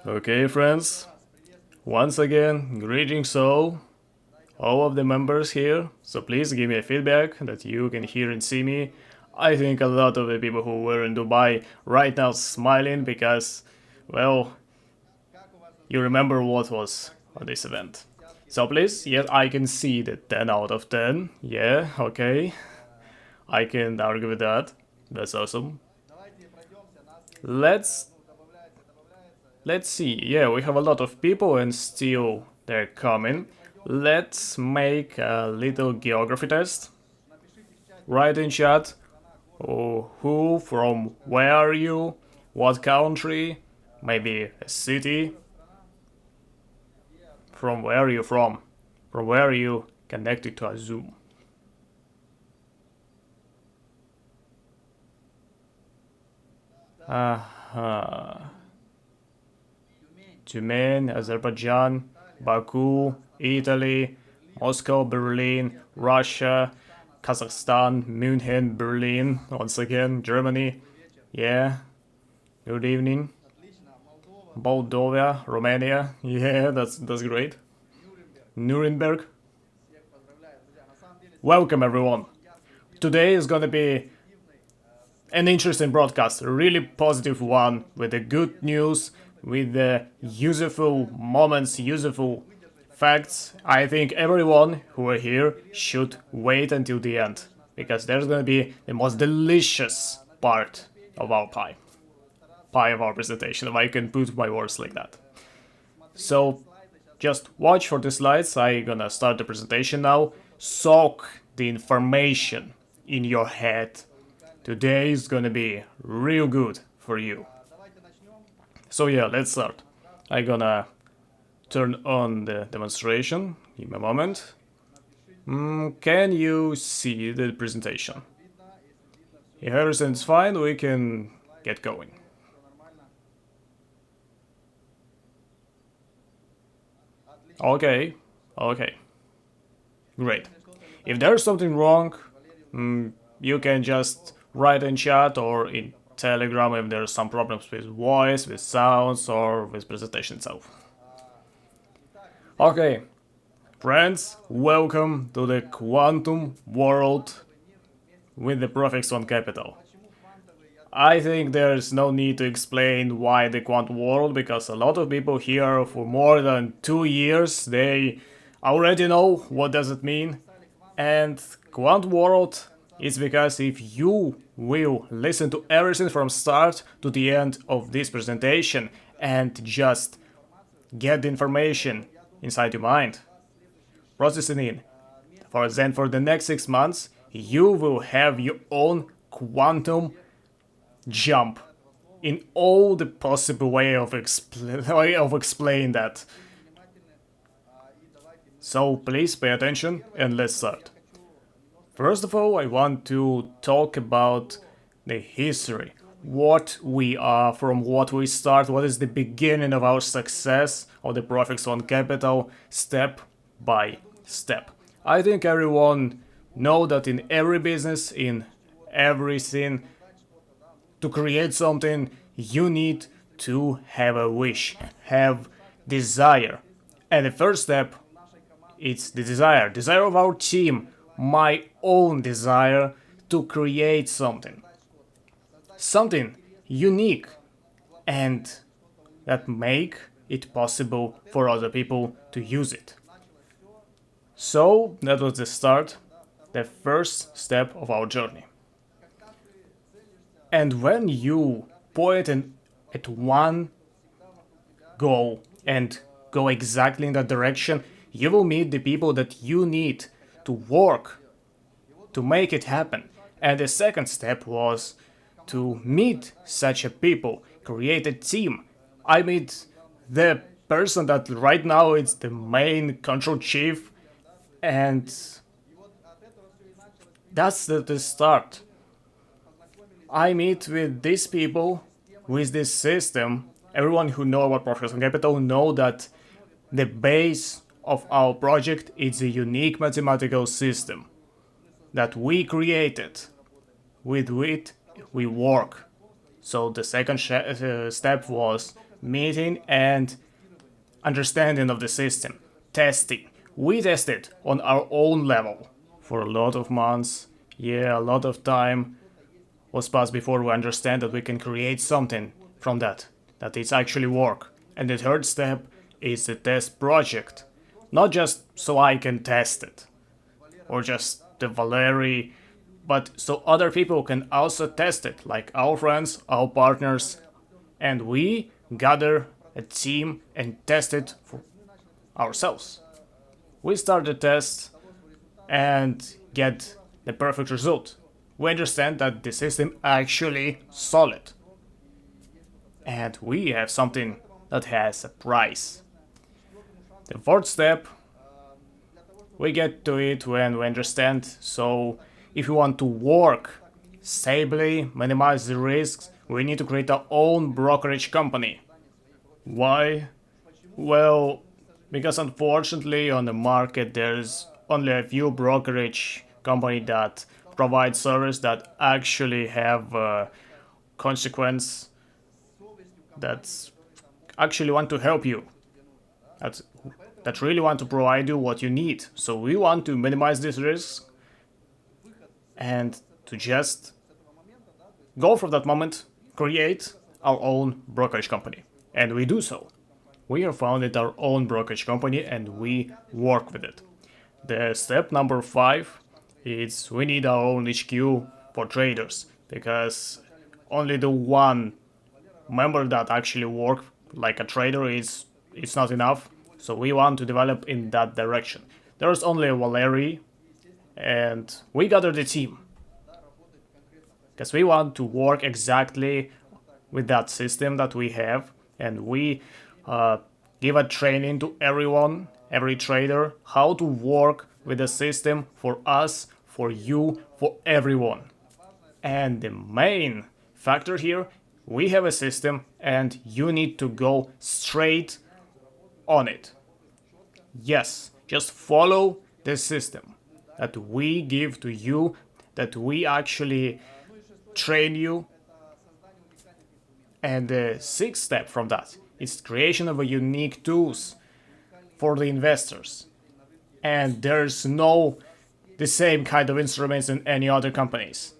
Okay, friends, once again, greetings all of the members here. So please give me a feedback that you can hear and see me. I think a lot of the people who were in Dubai right now smiling because, well, you remember what was on this event. So please, yes, I can see the 10 out of 10. Yeah, okay. I can argue with that. That's awesome. Let's Let's see. Yeah, we have a lot of people and still they're coming. Let's make a little geography test. Write in chat. Oh, who, from where are you? What country? Maybe a city? From where are you from? From where are you connected to a Zoom? Tumen, Azerbaijan, Baku, Italy, Moscow, Berlin, Russia, Kazakhstan, München, Berlin, once again, Germany. Yeah, good evening. Moldova, Romania. Yeah, that's great. Nuremberg. Welcome everyone. Today is gonna be an interesting broadcast, a really positive one with the good news, with the useful moments, useful facts. I think everyone who are here should wait until the end because there's gonna be the most delicious part of our pie of our presentation, if I can put my words like that. So just watch for the slides. I'm gonna start the presentation now. Soak the information in your head. Today is gonna be real good for you. So yeah, let's start. I'm gonna turn on the demonstration. Give me a moment. Can you see the presentation? If everything's fine, we can get going. Okay, great. If there's something wrong, you can just write in chat or in Telegram if there's some problems with voice, with sounds, or with presentation itself. Okay, friends, welcome to the quantum world with the ProfiXone Capital. I think there's no need to explain why the quantum world, because a lot of people here for more than 2 years, they already know what does it mean. And quantum world is because if you will listen to everything from start to the end of this presentation and just get the information inside your mind, processing in, for the next 6 months, you will have your own quantum jump in all the possible way of explain that. So please pay attention and let's start. First of all, I want to talk about the history. What we are, from what we start, what is the beginning of our success of the ProfiXone Capital, step by step. I think everyone know that in every business, in everything, to create something, you need to have a wish, have desire. And the first step, it's the desire of our team, my own desire to create something unique, and that make it possible for other people to use it. So that was the start, the first step of our journey. And when you point at one goal and go exactly in that direction, you will meet the people that you need to work to make it happen. And the second step was to meet such a people, create a team. I meet the person that right now is the main control chief, and that's the start. I meet with these people, with this system. Everyone who know about ProfiXone Capital know that the base of our project is a unique mathematical system that we created. With it, we work. So the second step was meeting and understanding of the system, testing. We tested on our own level for a lot of months. Yeah, a lot of time was passed before we understand that we can create something from that it's actually work. And the third step is the test project. Not just so I can test it, or just the Valery, but so other people can also test it, like our friends, our partners, and we gather a team and test it for ourselves. We start the test and get the perfect result. We understand that the system actually solid. And we have something that has a price. The fourth step, we get to it when we understand. So if we want to work stably, minimize the risks, we need to create our own brokerage company. Why? Well, because unfortunately on the market there's only a few brokerage company that provide service that actually have a consequence, that actually want to help you, that, that really want to provide you what you need. So we want to minimize these risks and to just go from that moment, create our own brokerage company. And we do so. We have founded our own brokerage company and we work with it. The step number 5 is we need our own HQ for traders, because only the one member that actually work like a trader is it's not enough. So we want to develop in that direction. There's only Valery and we gather the team because we want to work exactly with that system that we have, and we give a training to everyone, every trader, how to work with the system for us, for you, for everyone. And the main factor here, we have a system and you need to go straight on it. Yes, just follow the system that we give to you, that we actually train you. And the sixth step from that is creation of a unique tools for the investors. And there's no the same kind of instruments in any other companies,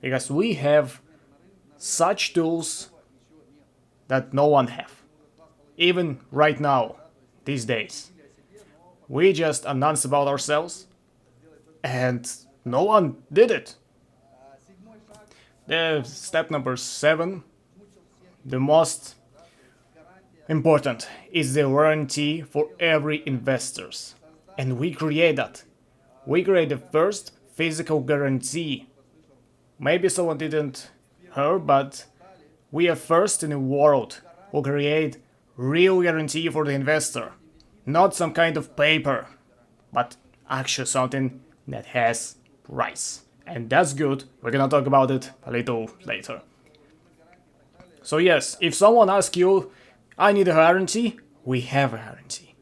because we have such tools that no one have. Even right now, these days, we just announced about ourselves and no one did it. The step number 7, the most important, is the warranty for every investors. And we create that. We create the first physical guarantee. Maybe someone didn't hear, but we are first in the world who create real guarantee for the investor. Not some kind of paper, but actually something that has price. And that's good. We're gonna talk about it a little later. So yes, if someone asks you, I need a guarantee, we have a guarantee.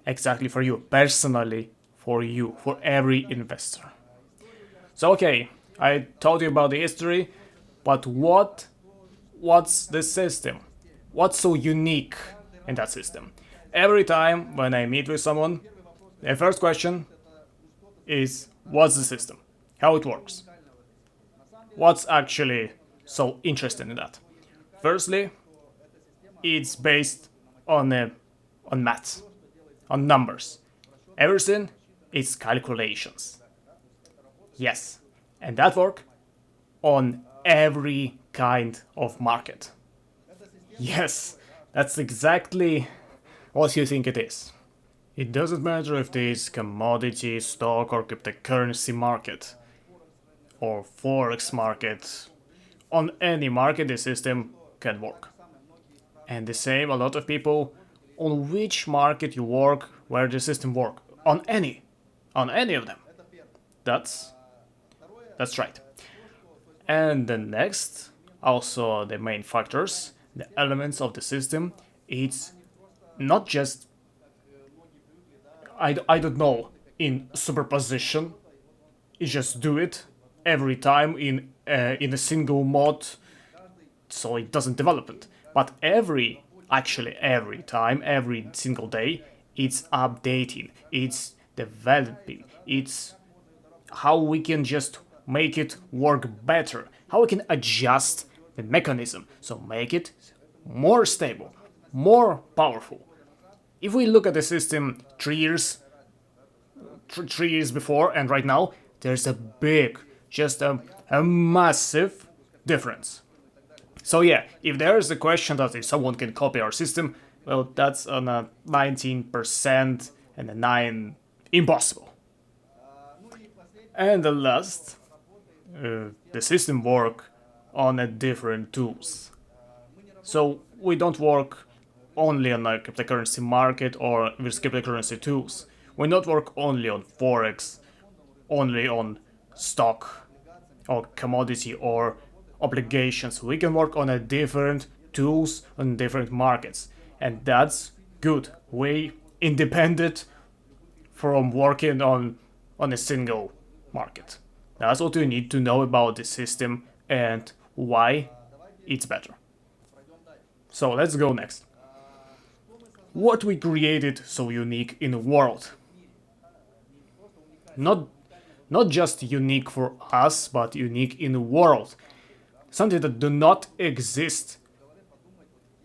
Exactly for you, personally for you, for every investor. So okay, I told you about the history, but what's the system? What's so unique in that system? Every time when I meet with someone, the first question is, what's the system? How it works? What's actually so interesting in that? Firstly, it's based on maths, on numbers. Everything is calculations. Yes, and that work on every kind of market. Yes, that's exactly what you think it is. It doesn't matter if it is commodity, stock, or cryptocurrency market, or forex market. On any market, the system can work. And the same, a lot of people, on which market you work, where the system work. On any of them. That's right. And the next, also the main factors, the elements of the system, it's not just, I don't know, in superposition. You just do it every time in a single mod, so it doesn't develop it. But every actually every time, every single day, it's updating, it's developing, it's how we can just make it work better, how we can adjust the mechanism, so make it more stable, more powerful. If we look at the system 3 years before and right now, there's a big, just a massive difference. So yeah, if there is a question that if someone can copy our system, well, that's on a 19% and a 9 impossible. And the last, the system work on a different tools. So we don't work only on a cryptocurrency market or with cryptocurrency tools. We not work only on forex, only on stock or commodity or obligations. We can work on a different tools on different markets, and that's good. We independent from working on a single market. That's what you need to know about the system and why it's better. So let's go next. What we created so unique in the world. Not just unique for us, but unique in the world. Something that do not exist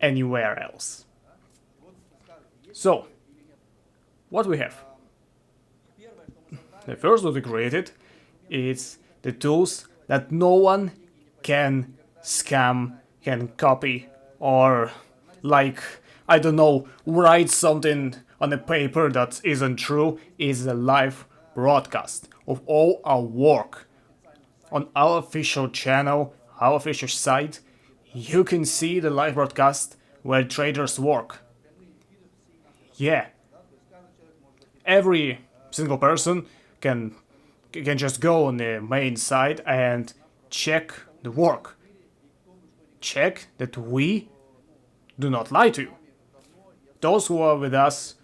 anywhere else. So, what we have? The first what we created is the tools that no one can scam, can copy, or like, I don't know, write something on a paper that isn't true, is a live broadcast of all our work. On our official channel, our official site, you can see the live broadcast where traders work. Yeah. Every single person can just go on the main site and check the work. Check that we do not lie to you. Those who are with us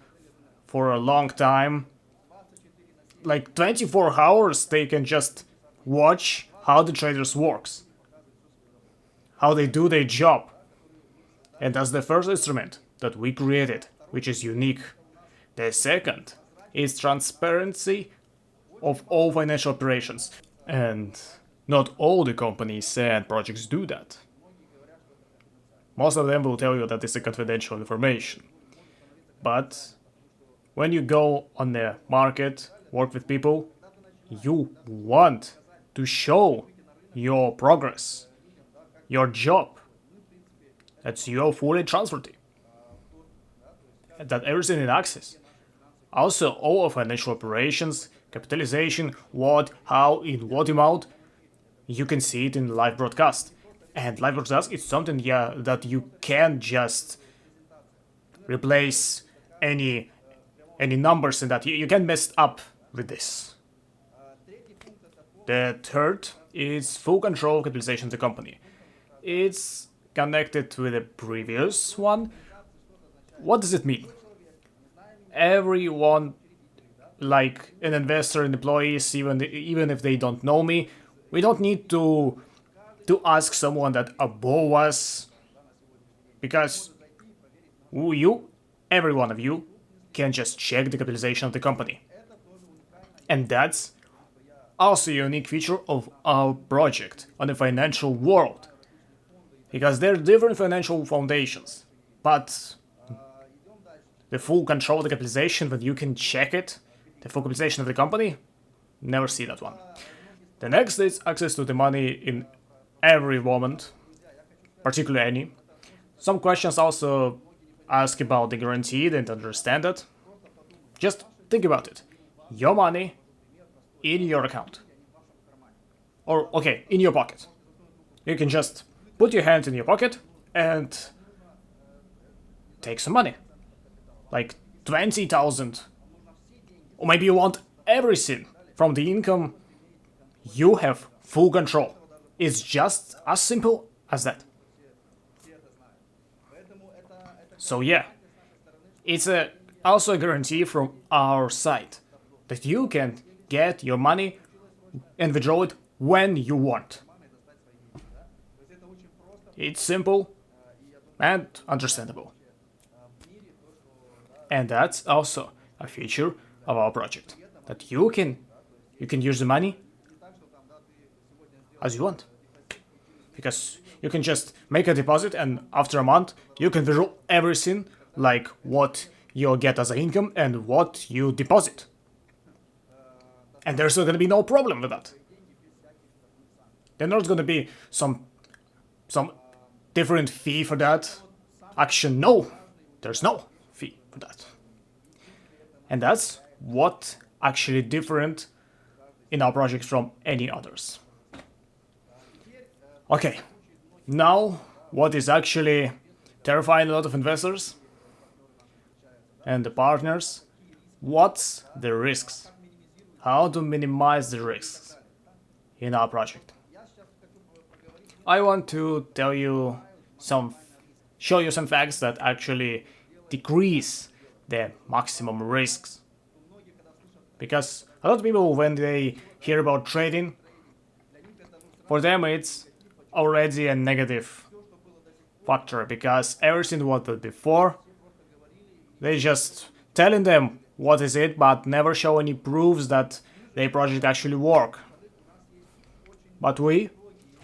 for a long time, like 24 hours, they can just watch how the traders works, how they do their job. And that's the first instrument that we created, which is unique. The second is transparency of all financial operations. And not all the companies and projects do that. Most of them will tell you that it's a confidential information. But when you go on the market, work with people, you want to show your progress, your job. That's your fully transferred. That everything in access. Also, all of financial operations, capitalization, what, how, in what amount, you can see it in live broadcast. And live broadcast is something, yeah, that you can't just replace any numbers in that. You can mess up with this. The third is full control of capitalization of the company. It's connected with the previous one. What does it mean? Everyone, like an investor and employees, even if they don't know me, we don't need to ask someone that above us, because every one of you, can just check the capitalization of the company. And that's also a unique feature of our project on the financial world. Because there are different financial foundations, but the full control of the capitalization, when you can check it, the full capitalization of the company, never see that one. The next is access to the money in every moment, particularly any. Some questions also ask about the guaranteed and understand it. Just think about it. Your money in your account. Or, okay, in your pocket. You can just put your hand in your pocket and take some money. Like 20,000. Or maybe you want everything from the income. You have full control. It's just as simple as that. So yeah, it's also a guarantee from our side that you can get your money and withdraw it when you want. It's simple and understandable. And that's also a feature of our project, that you can use the money as you want. Because you can just make a deposit and after a month you can withdraw everything, like what you get as an income and what you deposit. And there's not gonna be no problem with that. There's not gonna be some different fee for that. Actually, no, there's no fee for that. And that's what actually different in our project from any others. Okay, now what is actually terrifying a lot of investors and the partners, what's the risks? How to minimize the risks in our project? I want to show you some facts that actually decrease the maximum risks. Because a lot of people, when they hear about trading, for them it's already a negative factor, because everything what was before, they just telling them what is it, but never show any proofs that their project actually work. But we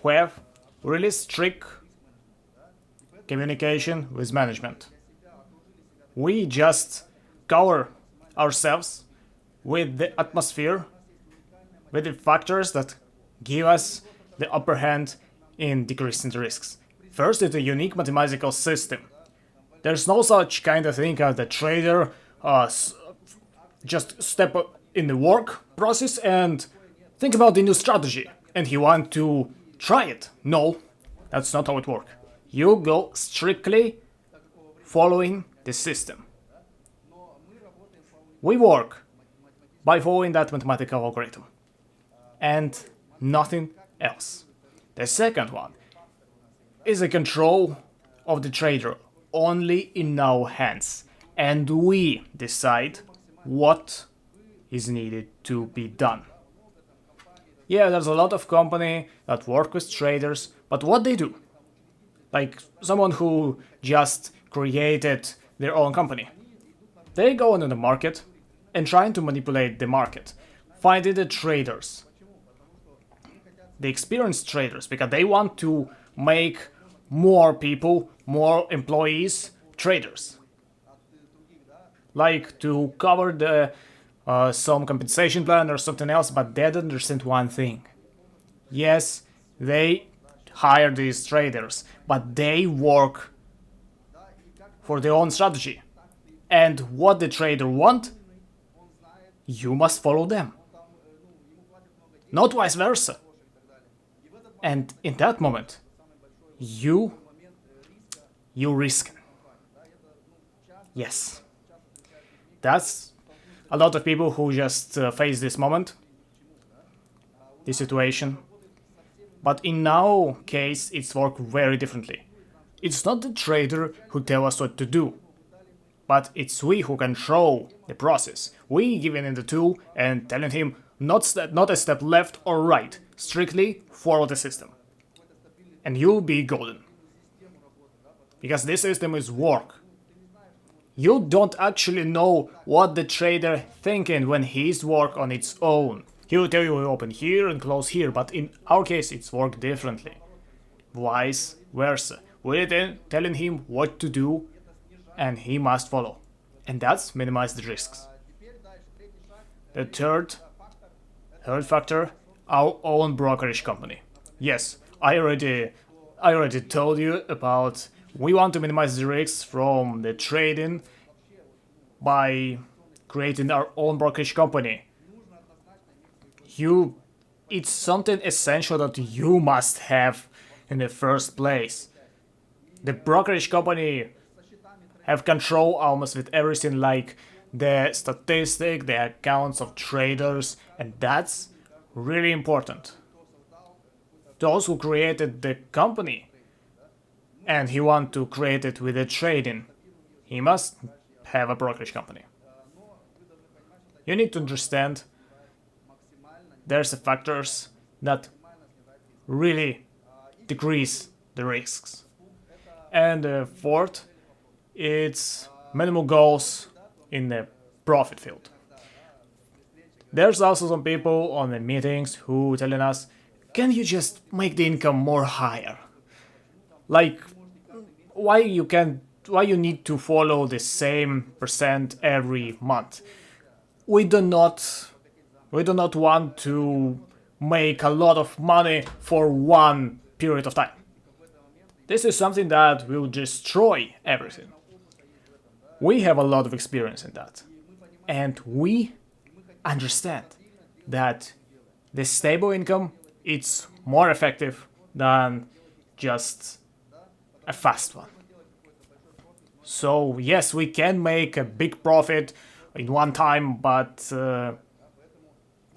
have really strict communication with management. We just cover ourselves with the atmosphere, with the factors that give us the upper hand in decreasing the risks. First, it's a unique mathematical system. There's no such kind of thing as the trader just step in the work process and think about the new strategy and he want to try it. No, that's not how it works. You go strictly following the system. We work by following that mathematical algorithm and nothing else. The second one is the control of the trader only in our hands, and we decide what is needed to be done. Yeah, there's a lot of company that work with traders, but what they do, like someone who just created their own company, they go into the market and trying to manipulate the market, finding the traders, the experienced traders, because they want to make more people, more employees, traders. Like to cover the some compensation plan or something else, but they don't understand one thing. Yes, they hire these traders, but they work for their own strategy. And what the trader want, you must follow them. Not vice versa. And in that moment, you risk. Yes. That's a lot of people who just face this moment, this situation. But in our case, it's worked very differently. It's not the trader who tell us what to do, but it's we who control the process. We giving him the tool and telling him not a step left or right, strictly follow the system. And you'll be golden. Because this system is work. You don't actually know what the trader thinking when he's work on its own. He will tell you open here and close here, but in our case it's worked differently. Vice versa. We're then telling him what to do and he must follow. And that's minimize the risks. The third factor, our own brokerage company. Yes, I already told you about we want to minimize the risks from the trading by creating our own brokerage company. It's something essential that you must have in the first place. The brokerage company have control almost with everything, like the statistic, the accounts of traders, and that's really important. Those who created the company and he want to create it with the trading, he must have a brokerage company. You need to understand there's the factors that really decrease the risks. And fourth, it's minimal goals in the profit field. There's also some people on the meetings who telling us, can you just make the income more higher? Like, why you need to follow the same percent every month? We do not want to make a lot of money for one period of time. This is something that will destroy everything. We have a lot of experience in that. And we understand that the stable income it's more effective than just a fast one. So yes, we can make a big profit in one time, but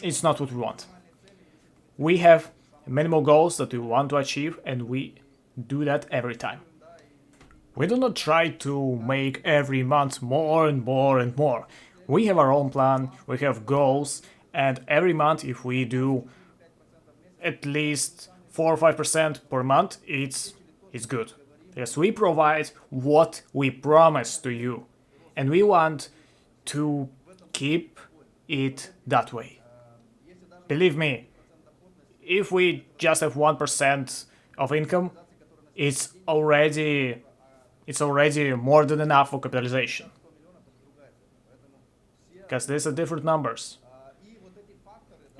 it's not what we want. We have minimal goals that we want to achieve, and we do that every time. We do not try to make every month more and more and more. We have our own plan, we have goals, and every month if we do at least 4 or 5% per month, it's good. Because we provide what we promise to you, and we want to keep it that way. Believe me, if we just have 1% of income, it's already more than enough for capitalization. Because these are different numbers.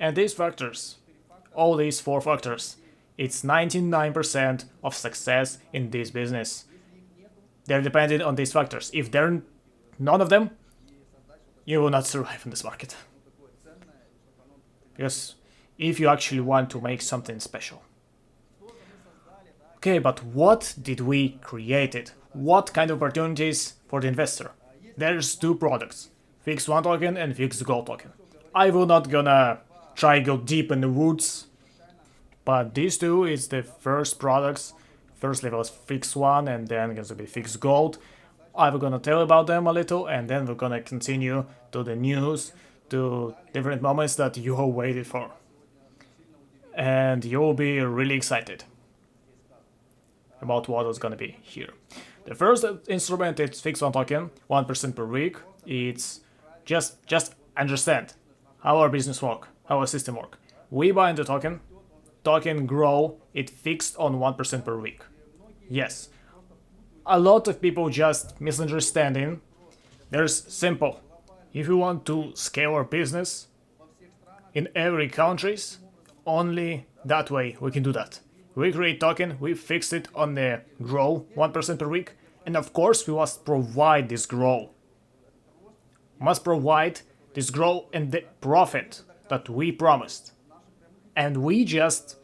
And these factors, all these 4 factors, it's 99% of success in this business. They're dependent on these factors. If there are none of them, you will not survive in this market. Because if you actually want to make something special. Okay, but what did we create? What kind of opportunities for the investor? There's 2 products, ProfiXone token and Fixed Gold token. I will not gonna try go deep in the woods, but these 2 is the first products. First level is ProfiXone and then going to be Fixed Gold. I'm gonna tell about them a little and then we're gonna continue to the news, to different moments that you have waited for. And you'll be really excited about what is gonna be here. The first instrument is ProfiXone token, 1% per week. It's just understand how our business work, how our system work. We buy into token grow, it fixed on 1% per week. Yes. A lot of people just misunderstanding. There's simple. If you want to scale our business in every countries, only that way we can do that. We create token, we fix it on the grow 1% per week, and of course we must provide this grow. Must provide this grow and the profit that we promised. And we just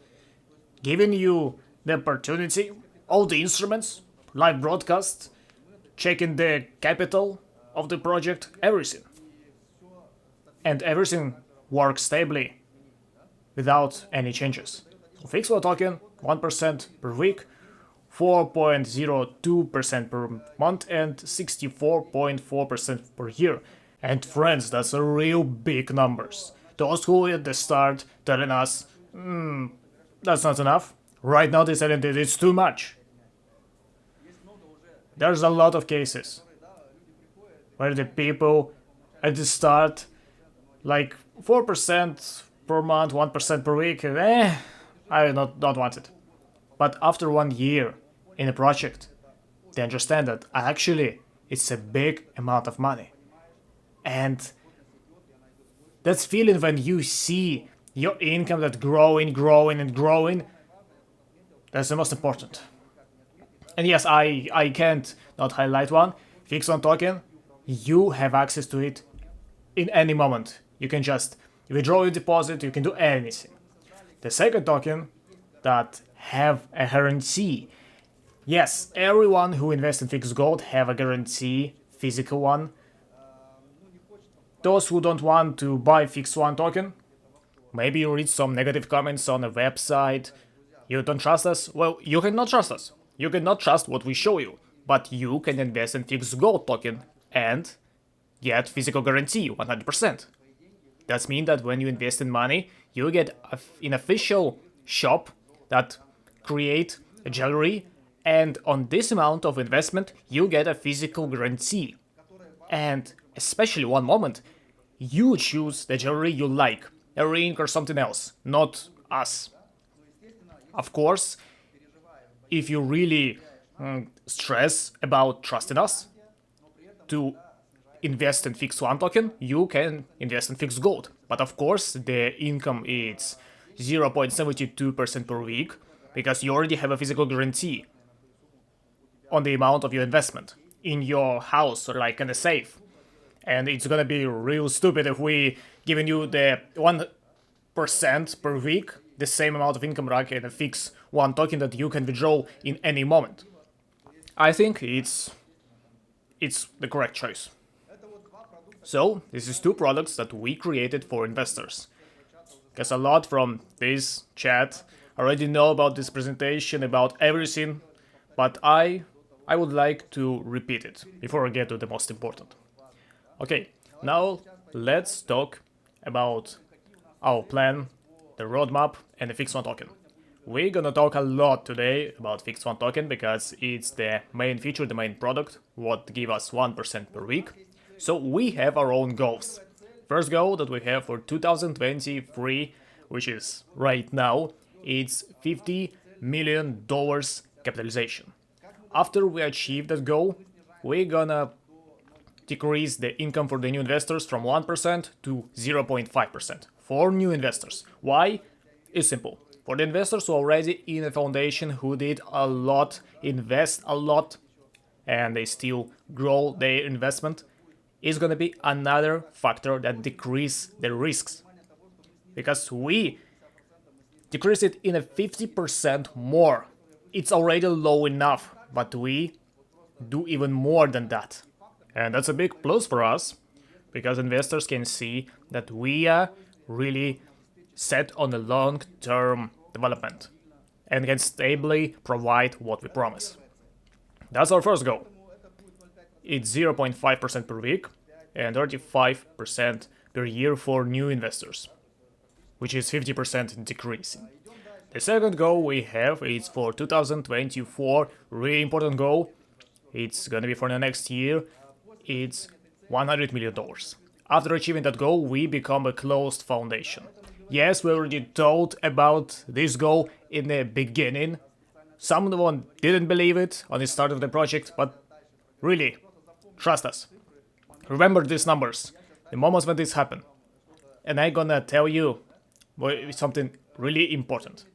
giving you the opportunity, all the instruments, live broadcast, checking the capital of the project, everything. And everything works stably without any changes. ProfiXone token, 1% per week, 4.02% per month, and 64.4% per year. And friends, that's a real big numbers. Those who at the start telling us, that's not enough. Right now they said that it's too much. There's a lot of cases where the people at the start, like 4% per month, 1% per week, I don't want it. But after 1 year in a project, they understand that actually it's a big amount of money. And that's feeling when you see your income that growing, that's the most important. And yes, I can't not highlight one. ProfiXone token, you have access to it in any moment. You can just withdraw your deposit, you can do anything. The second token that have a guarantee. Yes, everyone who invests in Fixed Gold have a guarantee, physical one. Those who don't want to buy ProfiXone token, maybe you read some negative comments on a website, you don't trust us? Well, you cannot trust us. You cannot trust what we show you, but you can invest in Fixed Gold token and get physical guarantee 100%. That means that when you invest in money, you get an official shop that create a jewelry, and on this amount of investment, you get a physical guarantee. And especially one moment, you choose the jewelry you like, a ring or something else, not us. Of course, if you really stress about trusting us to invest in ProfiXone token, you can invest in fixed gold. But of course, the income is 0.72% per week because you already have a physical guarantee on the amount of your investment in your house or like in a safe. And it's gonna be real stupid if we giving you the 1% per week, the same amount of income like in a ProfiXone token that you can withdraw in any moment. I think it's the correct choice. So, this is two products that we created for investors. Because a lot from this chat already know about this presentation, about everything, but I would like to repeat it before I get to the most important. Okay, now let's talk about our plan, the roadmap, and the ProfiXone token. We're gonna talk a lot today about ProfiXone token because it's the main feature, the main product, what give us 1% per week. So we have our own goals. First goal that we have for 2023, which is right now, it's $50 million capitalization. After we achieve that goal, we're gonna decrease the income for the new investors from 1% to 0.5% for new investors. Why? It's simple. For the investors who are already in a foundation, who did a lot, invest a lot, and they still grow their investment, is going to be another factor that decrease the risks. Because we decrease it in a 50% more. It's already low enough, but we do even more than that. And that's a big plus for us, because investors can see that we are really set on a long-term development and can stably provide what we promise. That's our first goal. It's 0.5% per week and 35% per year for new investors, which is 50% decreasing. The second goal we have is for 2024, really important goal. It's gonna be for the next year. It's $100 million. After achieving that goal, we become a closed foundation. Yes, we already told about this goal in the beginning. Someone didn't believe it on the start of the project, but really, trust us. Remember these numbers, the moments when this happened. And I'm gonna tell you something really important.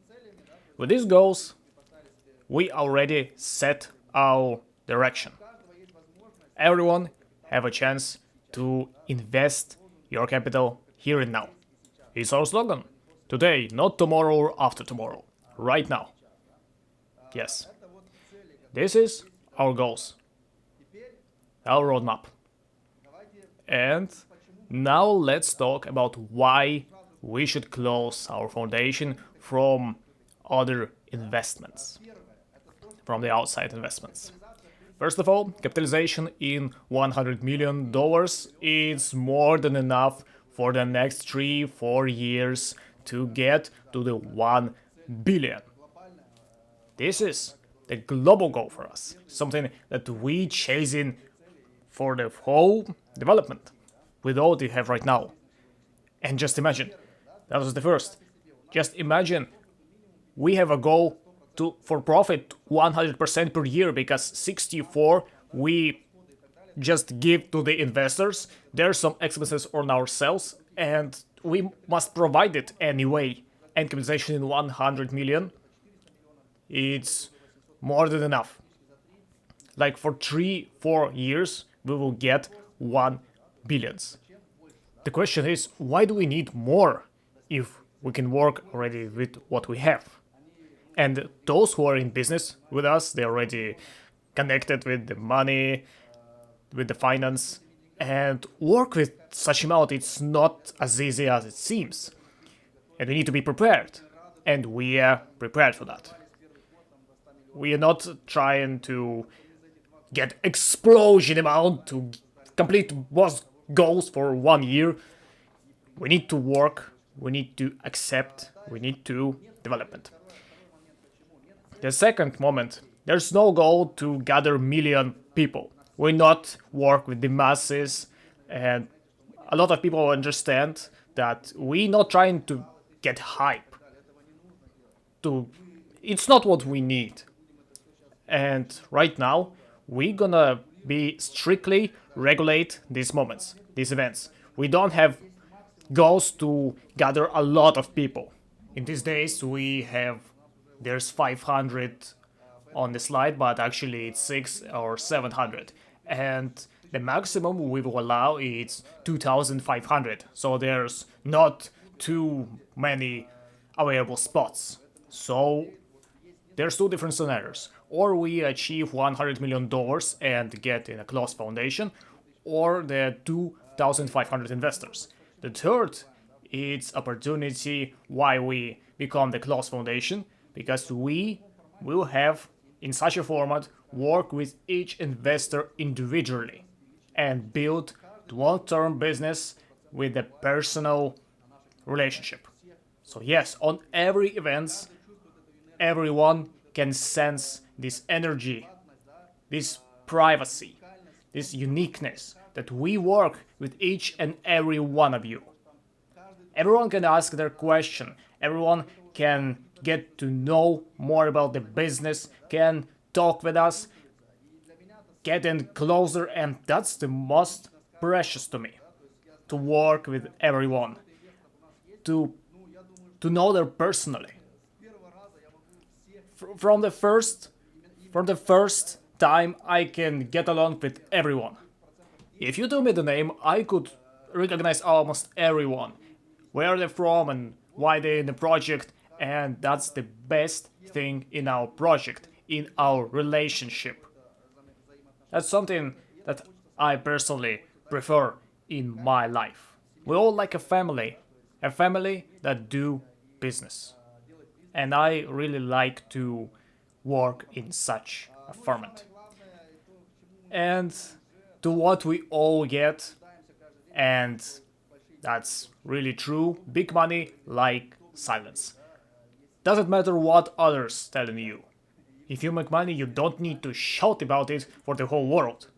With these goals, we already set our direction. Everyone have a chance to invest your capital here and now. It's our slogan. Today, not tomorrow or after tomorrow. Right now. Yes. This is our goals. Our roadmap. And now let's talk about why we should close our foundation from other investments. From the outside investments. First of all, capitalization in $100 million is more than enough for the next 3-4 years to get to the 1 billion. This is the global goal for us, something that we chasing for the whole development with all we have right now. And just imagine, that was the first. Just imagine we have a goal for profit 100% per year because 64 we just give to the investors. There's some expenses on ourselves and we must provide it anyway. And compensation in 100 million, it's more than enough. Like for 3-4 years, we will get 1 billion. The question is, why do we need more if we can work already with what we have? And those who are in business with us, they're already connected with the money, with the finance, and work with such amount, it's not as easy as it seems. And we need to be prepared. And we are prepared for that. We are not trying to get explosion amount to complete both goals for 1 year. We need to work, we need to accept, we need to develop it. The second moment, there's no goal to gather million people. We not work with the masses And a lot of people understand that we not trying to get hype. To It's not what we need. And right now, we're gonna be strictly regulate these moments, these events. We don't have goals to gather a lot of people. In these days, there's 500 on the slide, but actually it's 6 or 700, and the maximum we will allow is 2,500. So there's not too many available spots. So there's two different scenarios. Or we achieve $100 million and get in a closed foundation, or the 2,500 investors. The third, it's opportunity why we become the closed foundation, because we will have in such a format work with each investor individually and build long-term business with a personal relationship. So yes, on every events, everyone can sense this energy, this privacy, this uniqueness that we work with each and every one of you. Everyone can ask their question. Everyone can get to know more about the business, can talk with us, get in closer, and that's the most precious to me. To work with everyone, to know them personally. From the first time I can get along with everyone. If you told me the name, I could recognize almost everyone, where they're from and why they're in the project, and that's the best thing in our project, in our relationship. That's something that I personally prefer in my life. We're all like a family that do business. And I really like to work in such a format. And to what we all get, and that's really true, big money like silence. Doesn't matter what others telling you. If you make money, you don't need to shout about it for the whole world.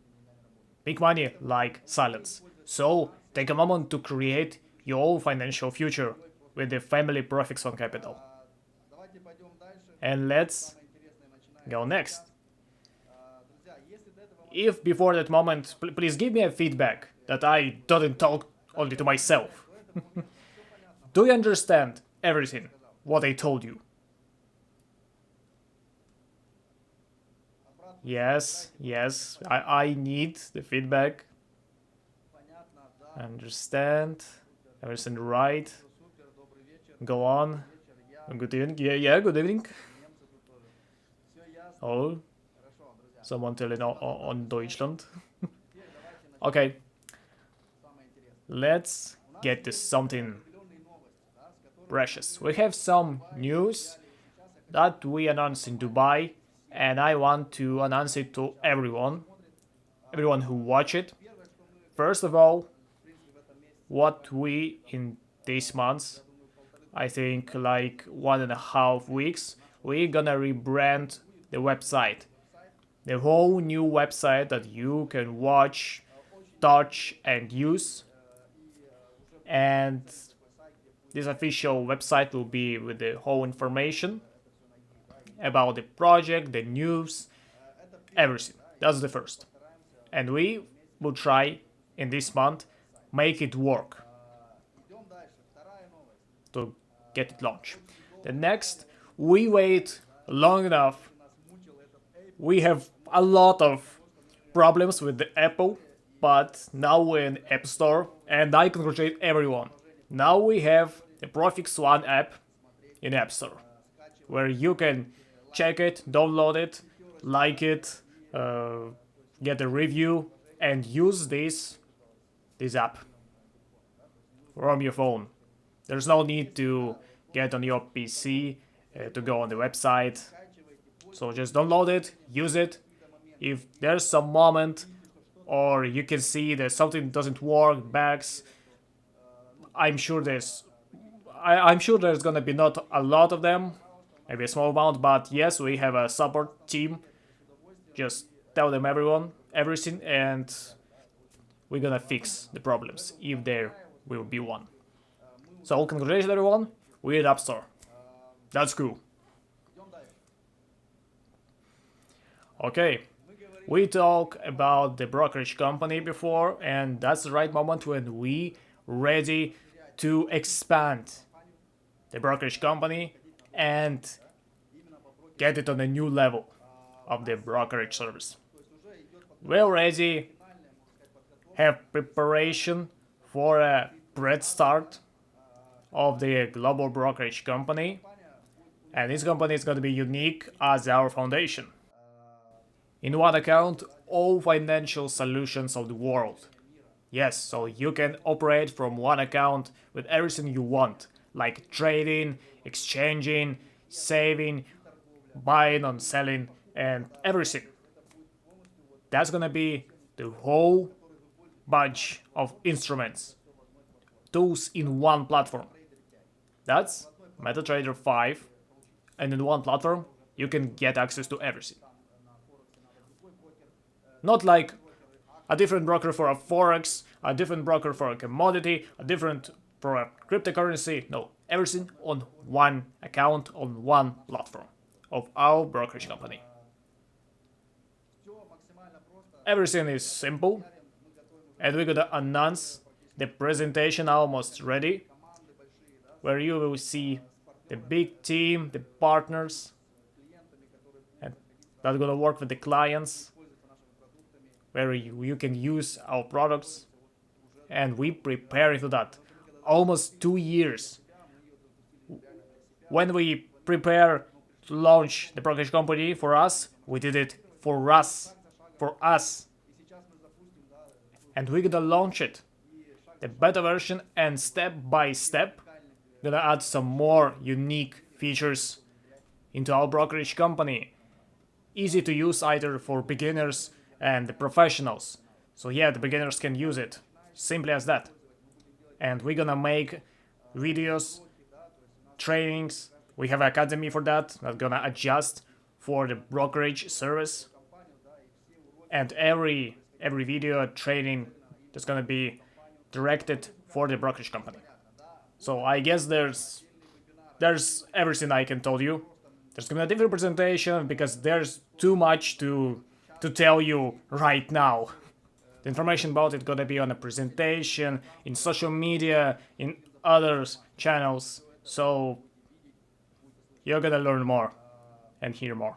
Big money like silence. So take a moment to create your own financial future with the family ProfiXone Capital. And let's go next. If before that moment, please give me a feedback that I didn't talk only to myself. Do you understand everything what I told you? Yes, I need the feedback. Understand everything right. Go on. Good evening. Yeah, good evening. Oh, someone telling on Deutschland. Okay, let's get to something precious. We have some news that we announced in Dubai, and I want to announce it to everyone who watch it. First of all, what we in this month, I think like 1.5 weeks, we're gonna rebrand the website. The whole new website that you can watch, touch, and use. And this official website will be with the whole information about the project, the news, everything. That's the first. And we will try in this month make it work to get it launched. The next, we wait long enough. We have a lot of problems with the Apple, but now we're in App Store, and I congratulate everyone. Now we have the ProfiXone app in App Store, where you can check it, download it, like it, get a review, and use this app from your phone. There's no need to get on your PC to go on the website. So just download it, use it. If there's some moment or you can see that something doesn't work, bugs, I'm sure I'm sure there's gonna be not a lot of them, maybe a small amount, but yes, we have a support team. Just tell them everything, and we're gonna fix the problems if there will be one. So congratulations everyone, we're at App Store. That's cool. Okay, we talked about the brokerage company before, and that's the right moment when we ready to expand the brokerage company and get it on a new level of the brokerage service. We already have preparation for a great start of the global brokerage company, and this company is going to be unique as our foundation. In one account, all financial solutions of the world. Yes, so you can operate from one account with everything you want, like trading, exchanging, saving, buying and selling, and everything. That's gonna be the whole bunch of instruments, tools in one platform. That's MetaTrader 5, and in one platform you can get access to everything. Not like a different broker for a forex, a different broker for a commodity, a different for a cryptocurrency. No, everything on one account, on one platform of our brokerage company. Everything is simple, and we're gonna announce the presentation almost ready, where you will see the big team, the partners, and that's gonna work with the clients, where you can use our products, and we prepare for that almost 2 years. When we prepare to launch the brokerage company for us, we did it for us, and we're gonna launch it, the beta version, and step by step gonna add some more unique features into our brokerage company. Easy to use either for beginners and the professionals. So yeah, the beginners can use it. Simply as that. And we're gonna make videos, trainings. We have an academy for that. That's gonna adjust for the brokerage service. And every video training that's gonna be directed for the brokerage company. So I guess there's everything I can tell you. There's gonna be a different presentation because there's too much to tell you right now. The information about it gonna be on a presentation, in social media, in other channels. So you're gonna learn more and hear more.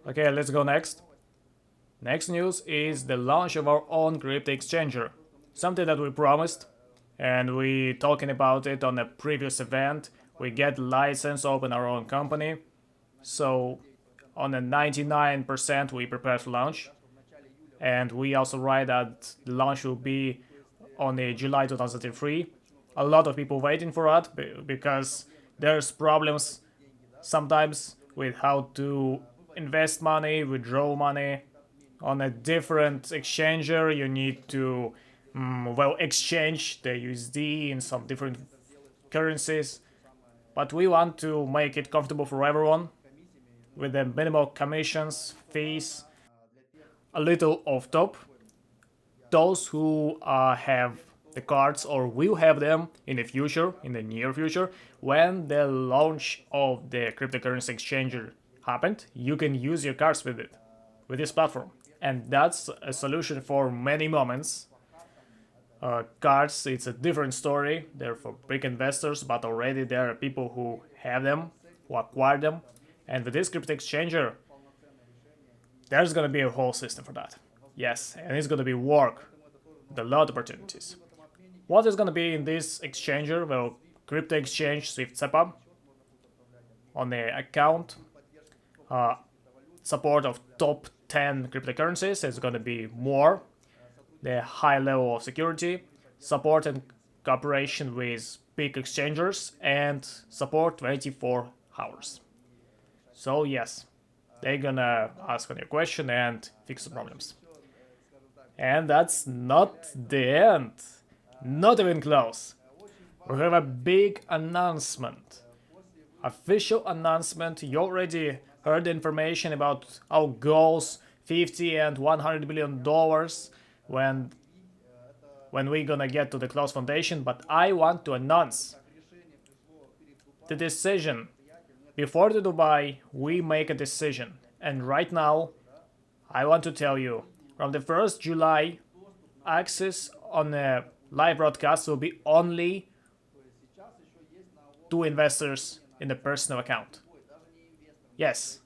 Okay, let's go next. Next news is the launch of our own crypto exchanger. Something that we promised, and we talking about it on a previous event. We get license, open our own company. So on a 99% we prepare to launch. And we also write that the launch will be on July 2023. A lot of people waiting for that because there's problems sometimes with how to invest money, withdraw money. On a different exchanger, you need to exchange the USD in some different currencies. But we want to make it comfortable for everyone with the minimal commissions, fees, a little off top. Those who have the cards or will have them in the future, in the near future, when the launch of the cryptocurrency exchanger happened, you can use your cards with it, with this platform. And that's a solution for many moments. Cards, it's a different story. They're for big investors, but already there are people who have them, who acquire them. And with this crypto exchanger, there's gonna be a whole system for that. Yes, and it's gonna be work with a lot of opportunities. What is gonna be in this exchanger? Well, crypto exchange Swift SEPA on the account, support of top 10 cryptocurrencies. It's gonna be more. The high level of security, support and cooperation with big exchangers, and support 24 hours. So yes, they're gonna ask on your question and fix the problems. And that's not the end. Not even close. We have a big announcement. Official announcement. You already heard the information about our goals, $50 and $100 billion, when when we're gonna get to the close foundation, but I want to announce the decision. Before the Dubai, we make a decision. And right now, I want to tell you, from the 1st July, access on a live broadcast will be only to investors in the personal account. Yes.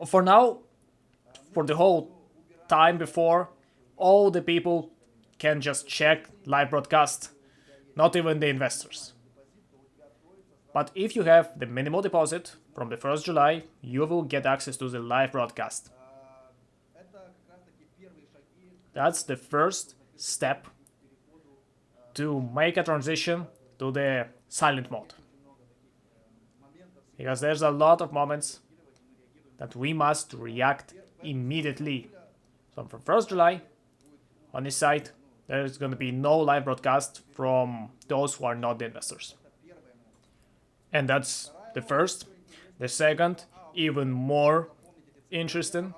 For now, for the whole time before, all the people can just check live broadcast, not even the investors. But if you have the minimal deposit from the 1st July, you will get access to the live broadcast. That's the first step to make a transition to the silent mode. Because there's a lot of moments that we must react immediately. So from 1st July, on this site, there's going to be no live broadcast from those who are not the investors. And that's the first. The second, even more interesting.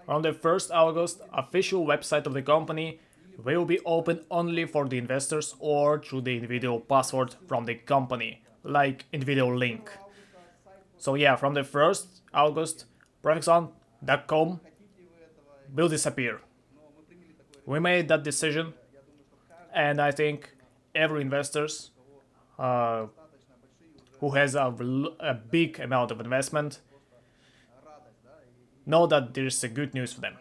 On the 1st August, official website of the company will be open only for the investors or through the individual password from the company, like individual link. So yeah, from the 1st August, ProfiXone.com will disappear. We made that decision, and I think every investors who has a big amount of investment know that there's a good news for them.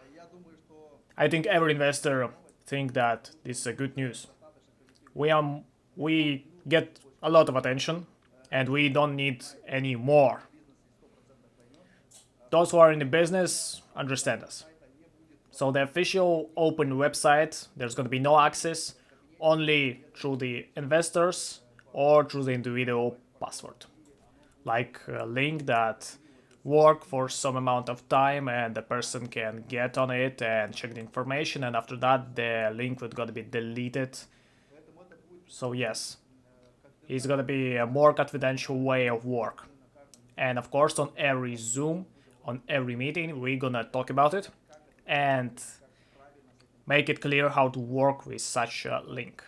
I think every investor think that this is a good news. We get a lot of attention, and we don't need any more. Those who are in the business understand us. So the official open website, there's going to be no access, only through the investors or through the individual password. Like a link that work for some amount of time and the person can get on it and check the information, and after that the link would gonna be deleted. So yes, it's gonna be a more confidential way of work. And of course on every Zoom, on every meeting, we're gonna talk about it and make it clear how to work with such a link.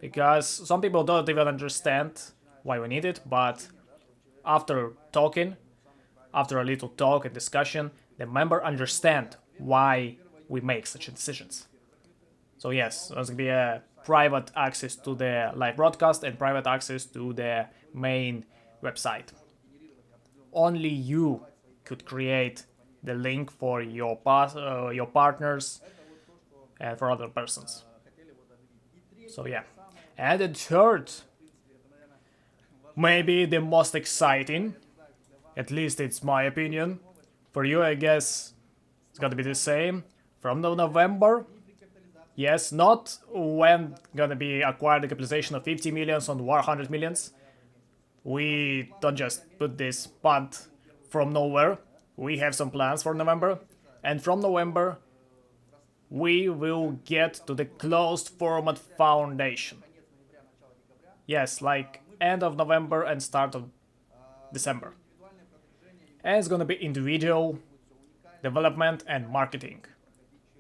Because some people don't even understand why we need it, but after a little talk and discussion, the member understand why we make such decisions. So yes, there's gonna be a private access to the live broadcast and private access to the main website. Only you could create the link for your partners and for other persons. So yeah, and the third, maybe the most exciting, at least it's my opinion. For you, I guess it's gonna be the same. From November, yes, not when gonna be acquired the capitalization of 50 millions on 100 millions. We don't just put this punt from nowhere. We have some plans for November, and from November, we will get to the closed format foundation. Yes, like end of November and start of December. And it's gonna be individual development and marketing.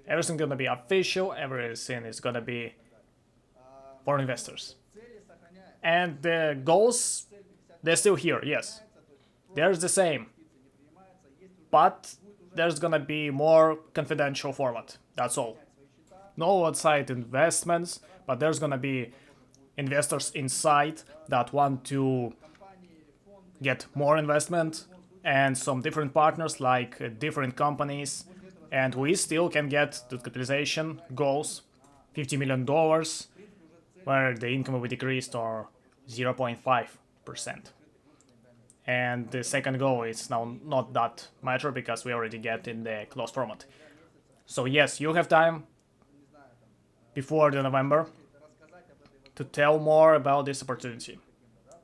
Everything's gonna be official, everything is gonna be for investors. And the goals, they're still here, yes. There's the same. But there's gonna be more confidential format, that's all. No outside investments, but there's gonna be investors inside that want to get more investment and some different partners like different companies, and we still can get to capitalization goals, $50 million, where the income will be decreased or 0.5%. And the second goal is now not that matter because we already get in the closed format. So yes, you have time before the November to tell more about this opportunity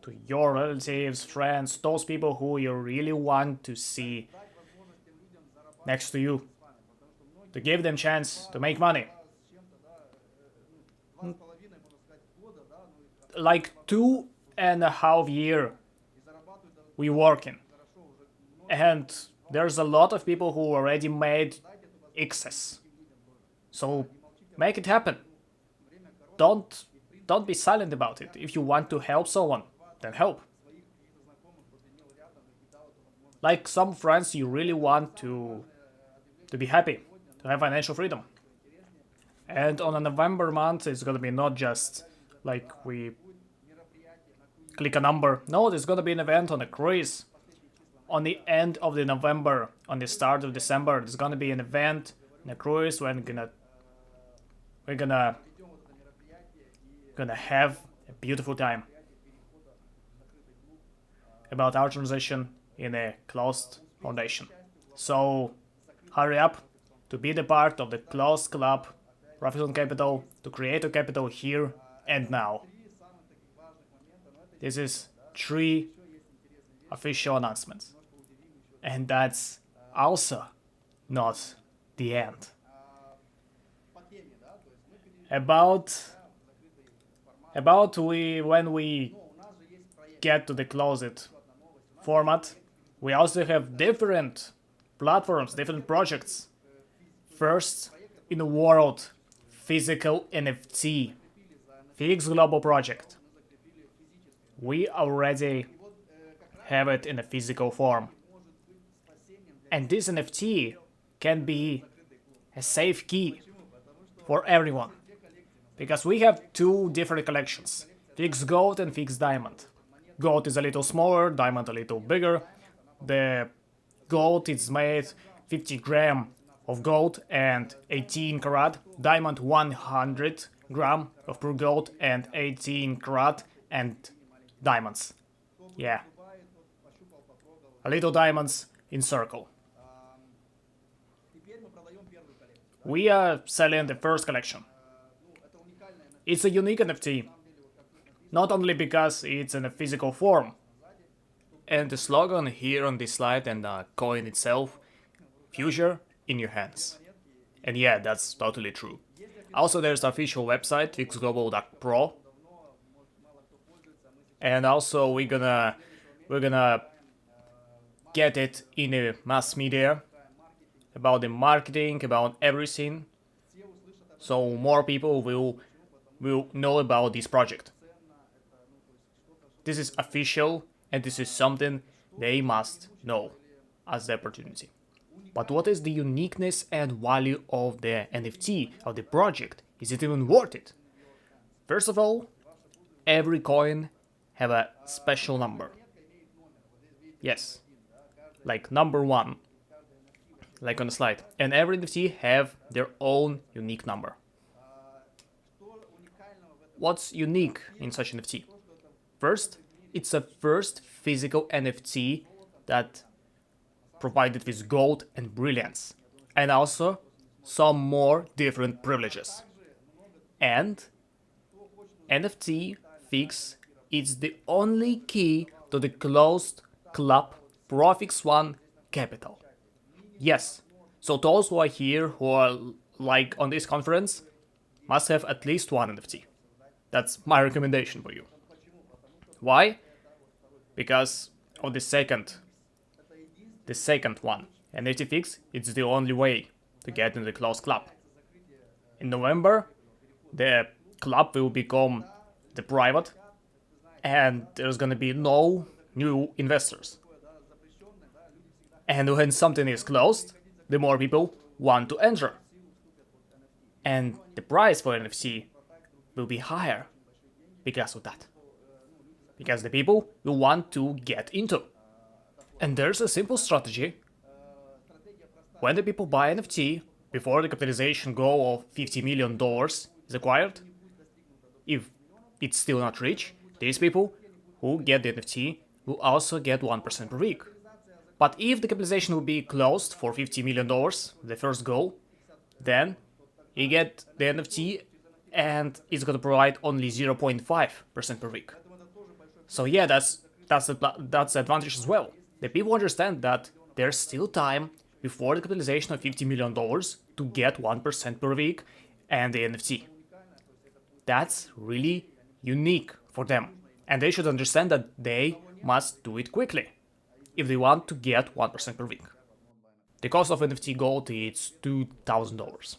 to your relatives, friends, those people who you really want to see next to you, to give them chance to make money. Like 2.5 years we working, and there's a lot of people who already made excess. So make it happen. don't be silent about it. If you want to help someone, then help. Like some friends, you really want to be happy, to have financial freedom. And on a November month, it's gonna be not just like we click a number. No, there's gonna be an event on a cruise. On the end of the November, on the start of December, there's gonna be an event on a cruise when we're gonna have a beautiful time about our transition in a closed foundation. So hurry up to be the part of the closed club, ProfiXone Capital, to create a capital here and now. This is 3 official announcements. And that's also not the end. When we get to the closed format, we also have different platforms, different projects. First in the world, Physical NFT, Phoenix Global Project. We already have it in a physical form. And this NFT can be a safe key for everyone. Because we have 2 different collections, Fix Gold and Fix Diamond. Gold is a little smaller, diamond a little bigger. The gold is made 50 gram of gold and 18 karat. Diamond 100 gram of pure gold and 18 karat and diamonds. Yeah. A little diamonds in circle. We are selling the first collection. It's a unique NFT. Not only because it's in a physical form. And the slogan here on this slide and the coin itself, future in your hands. And yeah, that's totally true. Also there's the official website, fixglobal.pro. And also we're gonna get it in the mass media about the marketing, about everything. So more people will know about this project. This is official and this is something they must know as the opportunity. But what is the uniqueness and value of the NFT, of the project? Is it even worth it? First of all, every coin have a special number. Yes, like number 1, like on the slide. And every NFT have their own unique number. What's unique in such an NFT? First, it's a first physical NFT that provided with gold and brilliance, and also some more different privileges. And NFT Fix is the only key to the closed club ProfiXone Capital. Yes, so those who are here, who are like on this conference, must have at least 1 NFT. That's my recommendation for you. Why? Because of the second one, NFT Fix, it's the only way to get into the closed club. In November, the club will become the private, and there's gonna be no new investors. And when something is closed, the more people want to enter. And the price for NFT will be higher because of that. Because the people will want to get into. And there's a simple strategy. When the people buy NFT, before the capitalization goal of $50 million is acquired, if it's still not reached, these people who get the NFT will also get 1% per week. But if the capitalization will be closed for $50 million, the first goal, then you get the NFT and it's gonna provide only 0.5% per week. So yeah, that's the advantage as well. The people understand that there's still time before the capitalization of $50 million to get 1% per week and the NFT. That's really unique for them. And they should understand that they must do it quickly if they want to get 1% per week. The cost of NFT gold is $2,000.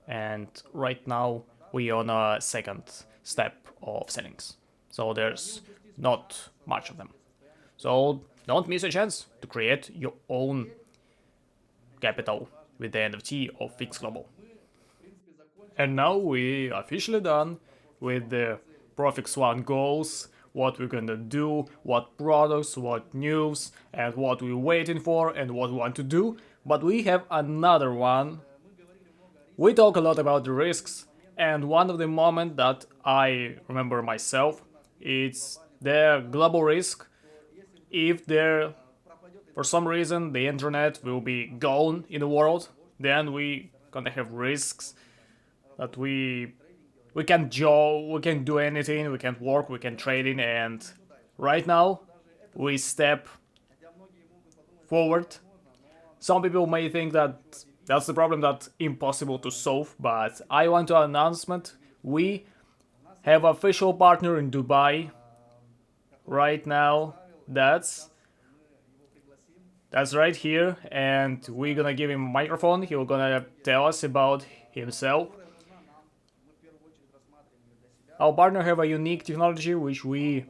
And right now we on a second step of sellings. So there's not much of them. So don't miss a chance to create your own capital with the NFT of Fix Global. And now we officially done with the ProfiXone goals, what we're gonna do, what products, what news, and what we're waiting for and what we want to do. But we have another one. We talk a lot about the risks, and one of the moments that I remember myself, it's the global risk. If there, for some reason, the internet will be gone in the world, then we gonna have risks that we can we can do anything, we can work, we can trade in, and right now we step forward. Some people may think that that's the problem that's impossible to solve, but I want to announcement we have official partner in Dubai right now. That's right here, and we're gonna give him a microphone. He's gonna tell us about himself. Our partner have a unique technology which we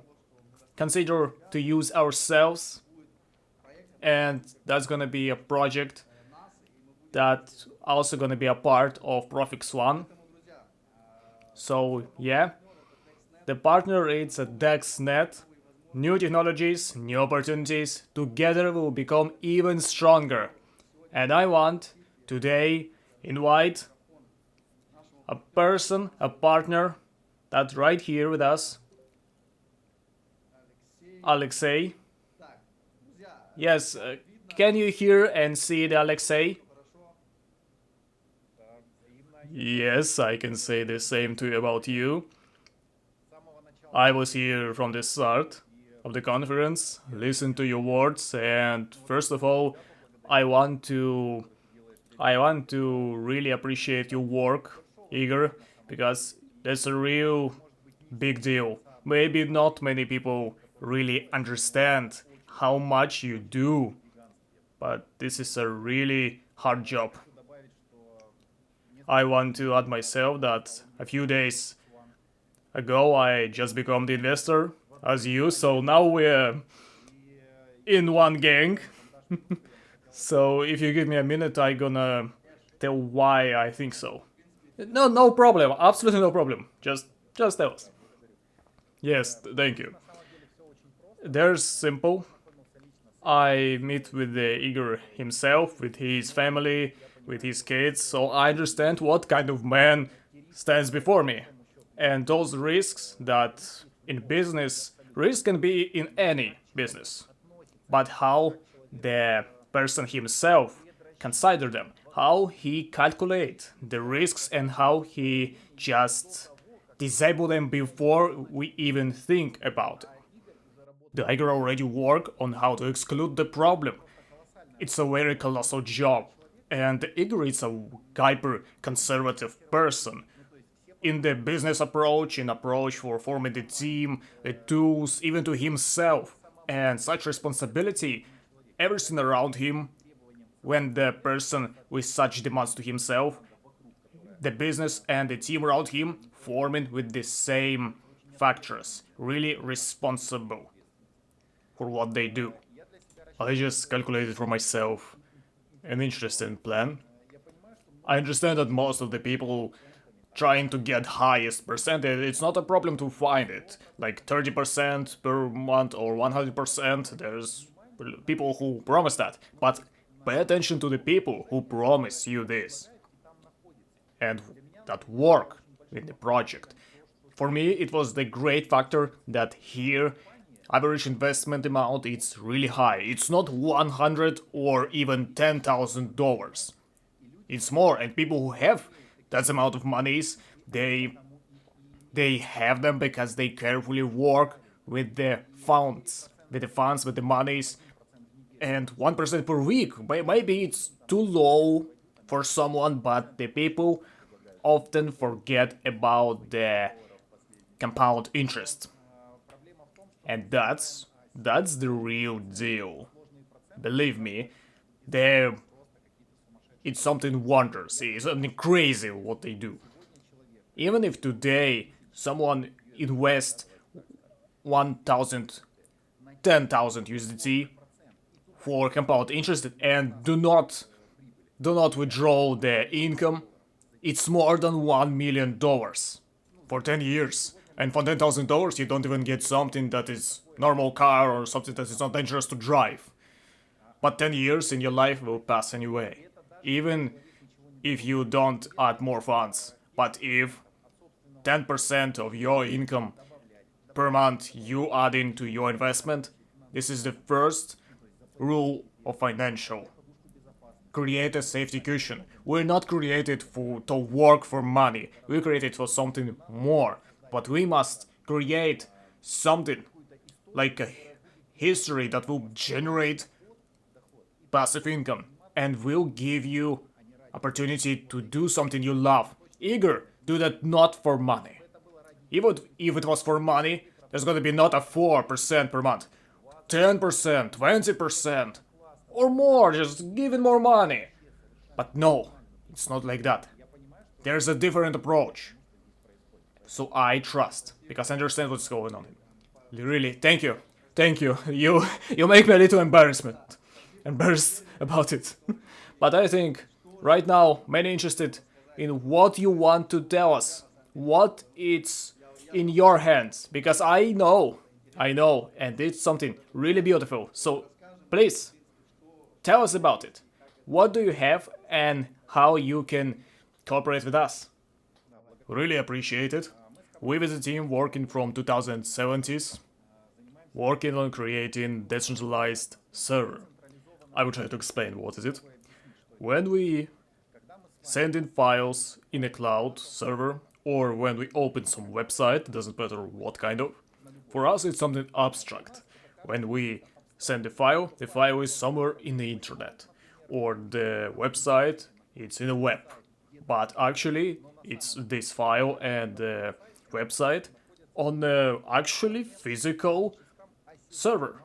consider to use ourselves, and that's gonna be a project that also gonna be a part of ProfiXone. So yeah, the partner is a DexNet. New technologies, new opportunities, together we will become even stronger. And I want today invite a person, a partner that's right here with us, Alexei. Yes, can you hear and see the Alexei? Yes, I can say the same to you about you. I was here from the start of the conference, listen to your words, and first of all, I want to I want to really appreciate your work, Igor, because that's a real big deal. Maybe not many people really understand how much you do, but this is a really hard job. I want to add myself that a few days ago I just become the investor as you, so now we're in one gang. So if you give me a minute, I gonna tell why I think so. No, no problem. Absolutely no problem. Just tell us. Yes, thank you. There's simple. I meet with the Igor himself, with his family, with his kids, so I understand what kind of man stands before me. And those risks that in business, risk can be in any business. But how the person himself consider them, how he calculate the risks and how he just disable them before we even think about it. The Igor already work on how to exclude the problem. It's a very colossal job. And Igor is a hyper conservative person. In the business approach, in approach for forming the team, the tools, even to himself. And such responsibility, everything around him, when the person with such demands to himself, the business and the team around him forming with the same factors, really responsible for what they do. I just calculated for myself an interesting plan. I understand that most of the people trying to get highest percentage, it's not a problem to find it. Like 30% per month or 100%, there's people who promise that. But pay attention to the people who promise you this and that work in the project. For me, it was the great factor that here average investment amount is really high. It's not 100 or even $10,000. It's more, and people who have that amount of monies, they have them because they carefully work with the funds, with the monies, and 1% per week. Maybe it's too low for someone, but the people often forget about the compound interest. And that's the real deal. Believe me, they it's something wonders. It's something crazy what they do. Even if today someone invests 1,000, 10,000 USDT for compound interest and do not withdraw the income, it's more than $1 million for 10 years. And for $10,000 you don't even get something that is normal car or something that is not dangerous to drive. But 10 years in your life will pass anyway, even if you don't add more funds. But if 10% of your income per month you add into your investment, this is the first rule of financial. Create a safety cushion. We're not created to work for money. We're created for something more. But we must create something like a history that will generate passive income and will give you opportunity to do something you love. Igor, do that not for money. Even if it was for money, there's gonna be not a 4% per month. 10%, 20%, or more, just giving more money. But no, it's not like that. There's a different approach. So I trust, because I understand what's going on. Really, thank you. Thank you. You make me a little embarrassed about it. But I think right now many interested in what you want to tell us. What it's in your hands, because I know, and it's something really beautiful. So please tell us about it. What do you have and how you can cooperate with us? Really appreciate it. We as a team working from 2070s, working on creating decentralized server. I will try to explain what is it. When we send in files in a cloud server, or when we open some website, doesn't matter what kind of, for us it's something abstract. When we send the file is somewhere in the internet, or the website, it's in the web. But actually, it's this file and the website on the actually physical server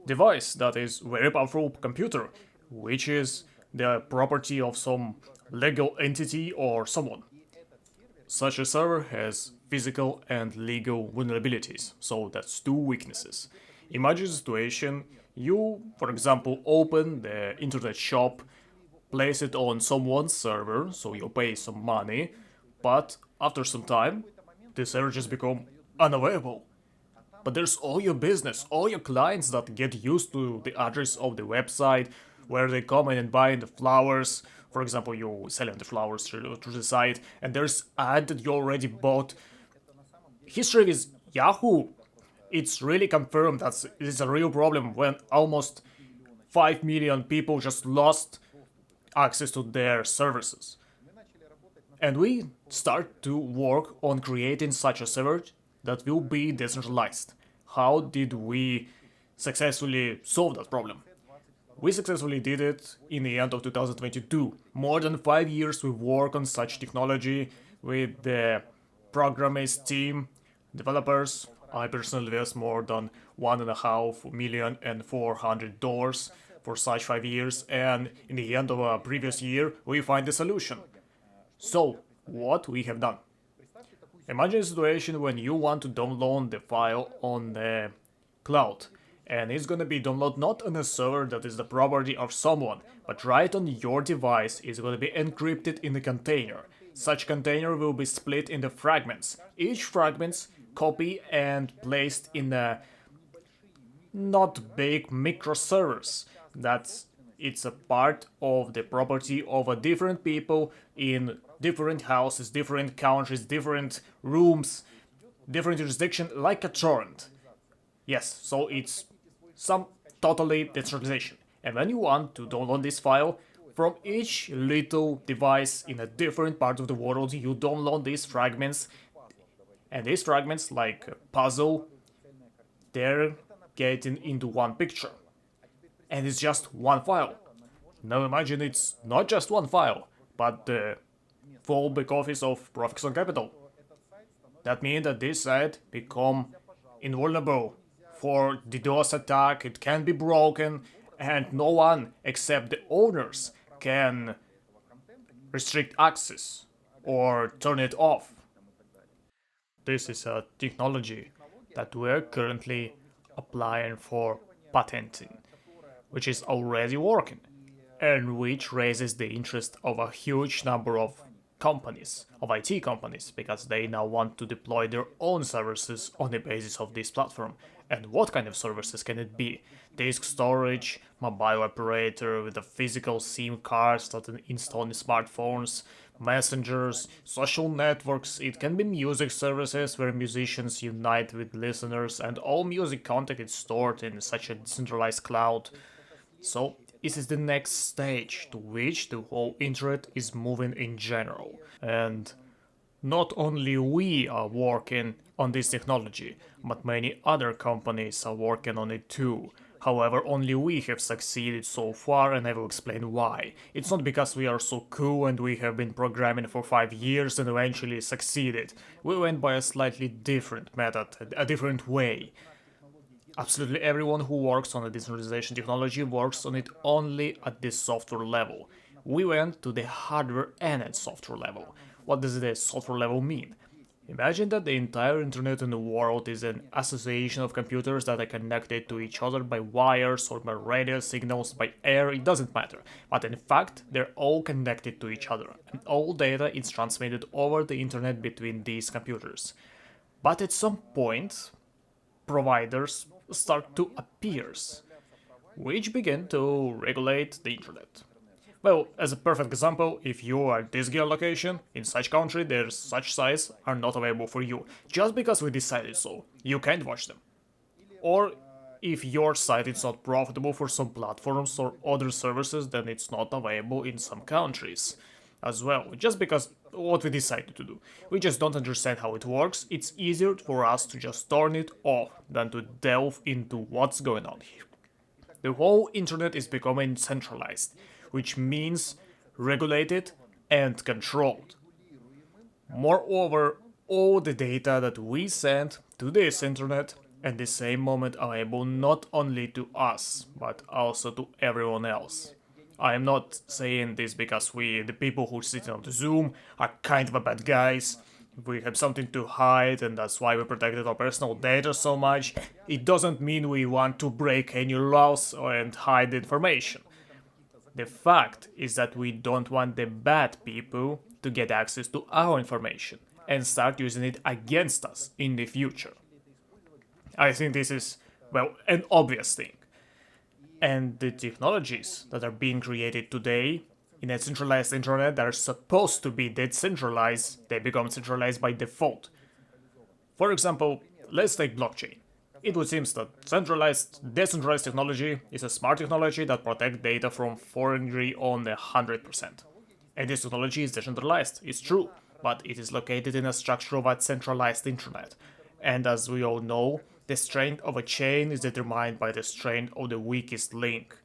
device that is very powerful computer, which is the property of some legal entity or someone. Such a server has physical and legal vulnerabilities, so that's two weaknesses. Imagine a situation, you, for example, open the internet shop, place it on someone's server, so you pay some money, but after some time, the server just become unavailable. But there's all your business, all your clients that get used to the address of the website, where they come in and buy the flowers. For example, you selling the flowers through the site, and there's ad that you already bought. History with Yahoo, it's really confirmed that it is a real problem when almost 5 million people just lost access to their services. And we start to work on creating such a server that will be decentralized. How did we successfully solve that problem? We successfully did it in the end of 2022. More than 5 years we work on such technology with the programmers team, developers. I personally invest more than $1.5 million for such 5 years, and in the end of a previous year we find the solution. So, what we have done? Imagine a situation when you want to download the file on the cloud, and it's gonna be downloaded not on a server that is the property of someone, but right on your device is gonna be encrypted in a container. Such container will be split into fragments. Each fragments copy and placed in a not big microservers. It's a part of the property of a different people in different houses, different countries, different rooms, different jurisdiction, like a torrent. Yes, so it's some totally decentralization. And when you want to download this file, from each little device in a different part of the world, you download these fragments. And these fragments, like a puzzle, they're getting into one picture. And it's just one file. Now imagine it's not just one file, but the full back office of ProfiXone Capital. That means that this site become invulnerable for DDoS attack, it can be broken, and no one except the owners can restrict access or turn it off. This is a technology that we're currently applying for patenting, which is already working, and which raises the interest of a huge number of companies, of IT companies, because they now want to deploy their own services on the basis of this platform. And what kind of services can it be? Disk storage, mobile operator with a physical SIM cards that are installed in smartphones, messengers, social networks. It can be music services where musicians unite with listeners, and all music content is stored in such a decentralized cloud. So, this is the next stage to which the whole internet is moving in general. And not only we are working on this technology, but many other companies are working on it too. However, only we have succeeded so far, and I will explain why. It's not because we are so cool and we have been programming for 5 years and eventually succeeded. We went by a slightly different method, a different way. Absolutely everyone who works on a decentralization technology works on it only at the software level. We went to the hardware and at software level. What does the software level mean? Imagine that the entire internet in the world is an association of computers that are connected to each other by wires or by radio signals, by air, it doesn't matter. But in fact, they're all connected to each other, and all data is transmitted over the internet between these computers. But at some point, providers start to appear, which begin to regulate the internet. Well, as a perfect example, if you are this geolocation in such country, their such sites are not available for you, just because we decided so. You can't watch them. Or if your site is not profitable for some platforms or other services, then it's not available in some countries as well, just because what we decided to do. We just don't understand how it works. It's easier for us to just turn it off than to delve into what's going on here. The whole internet is becoming centralized, which means regulated and controlled. Moreover, all the data that we send to this internet at the same moment are able not only to us, but also to everyone else. I am not saying this because we, the people who sit on the Zoom, are kind of a bad guys. We have something to hide, and that's why we protected our personal data so much. It doesn't mean we want to break any laws and hide information. The fact is that we don't want the bad people to get access to our information and start using it against us in the future. I think this is, well, an obvious thing. And the technologies that are being created today in a centralized internet that are supposed to be decentralized, they become centralized by default. For example, let's take blockchain. It would seem that decentralized technology is a smart technology that protects data from forgery on 100%. And this technology is decentralized, it's true, but it is located in a structure of a centralized internet. And as we all know, the strength of a chain is determined by the strength of the weakest link.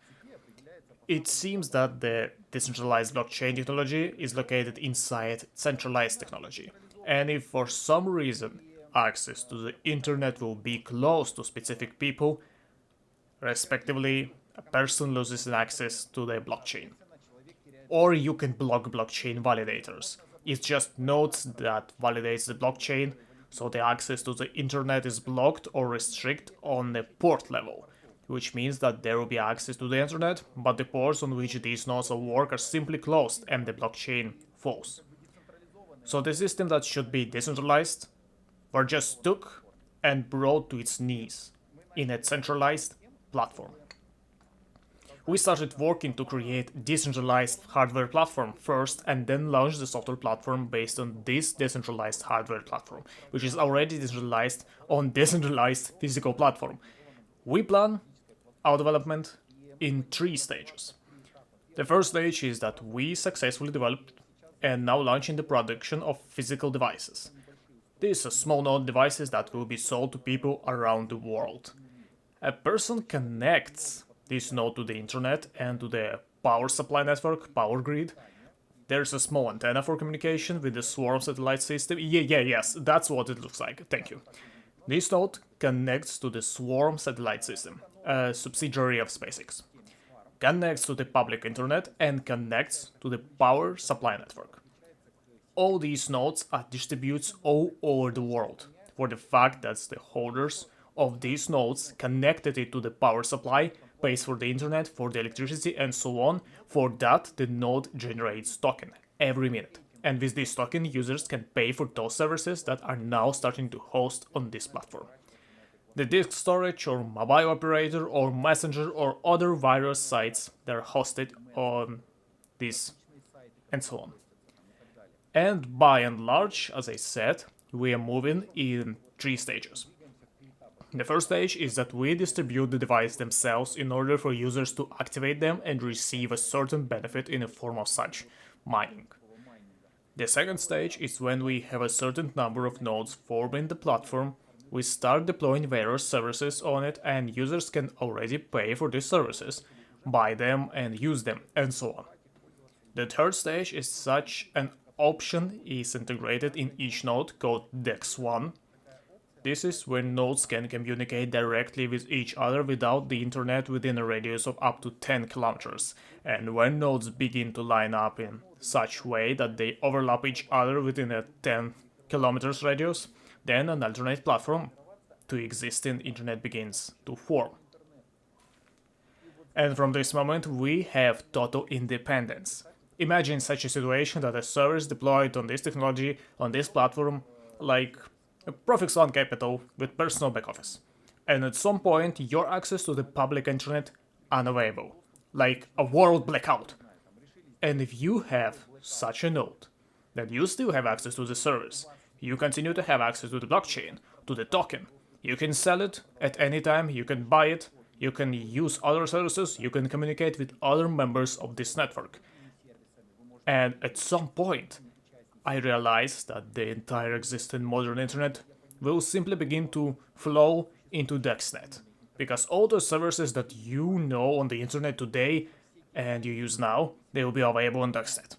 It seems that the decentralized blockchain technology is located inside centralized technology. And if for some reason access to the internet will be closed to specific people, respectively, a person loses access to the blockchain. Or you can block blockchain validators. It's just nodes that validates the blockchain, so the access to the internet is blocked or restricted on the port level, which means that there will be access to the internet, but the ports on which these nodes will work are simply closed and the blockchain falls. So the system that should be decentralized were just took and brought to its knees in a centralized platform. We started working to create decentralized hardware platform first and then launched the software platform based on this decentralized hardware platform, which is already decentralized on decentralized physical platform. We plan our development in 3 stages. The first stage is that we successfully developed and now launching the production of physical devices. These are small node devices that will be sold to people around the world. A person connects this node to the internet and to the power supply network, power grid. There's a small antenna for communication with the swarm satellite system. Yes, that's what it looks like. Thank you. This node connects to the swarm satellite system, a subsidiary of SpaceX. Connects to the public internet and connects to the power supply network. all these nodes are distributed all over the world. For the fact that the holders of these nodes connected it to the power supply, pays for the internet, for the electricity, and so on. For that, the node generates token every minute. And with this token, users can pay for those services that are now starting to host on this platform. The disk storage or mobile operator or messenger or other various sites that are hosted on this and so on. And by and large, as I said, we are moving in 3 stages. The first stage is that we distribute the device themselves in order for users to activate them and receive a certain benefit in the form of such mining. The second stage is when we have a certain number of nodes forming the platform, we start deploying various services on it and users can already pay for these services, buy them and use them, and so on. The third stage is such an option is integrated in each node called DEX1. This is when nodes can communicate directly with each other without the internet within a radius of up to 10 kilometers. And when nodes begin to line up in such way that they overlap each other within a 10 kilometers radius, then an alternate platform to existing internet begins to form. And from this moment we have total independence. Imagine such a situation that a service deployed on this technology, on this platform, like ProfiXone Capital with personal back office. And at some point, your access to the public internet unavailable, like a world blackout. And if you have such a node, then you still have access to the service. You continue to have access to the blockchain, to the token. You can sell it at any time, you can buy it, you can use other services, you can communicate with other members of this network. And at some point, I realized that the entire existing modern internet will simply begin to flow into DEXnet. Because all the services that you know on the internet today and you use now, they will be available on DEXnet.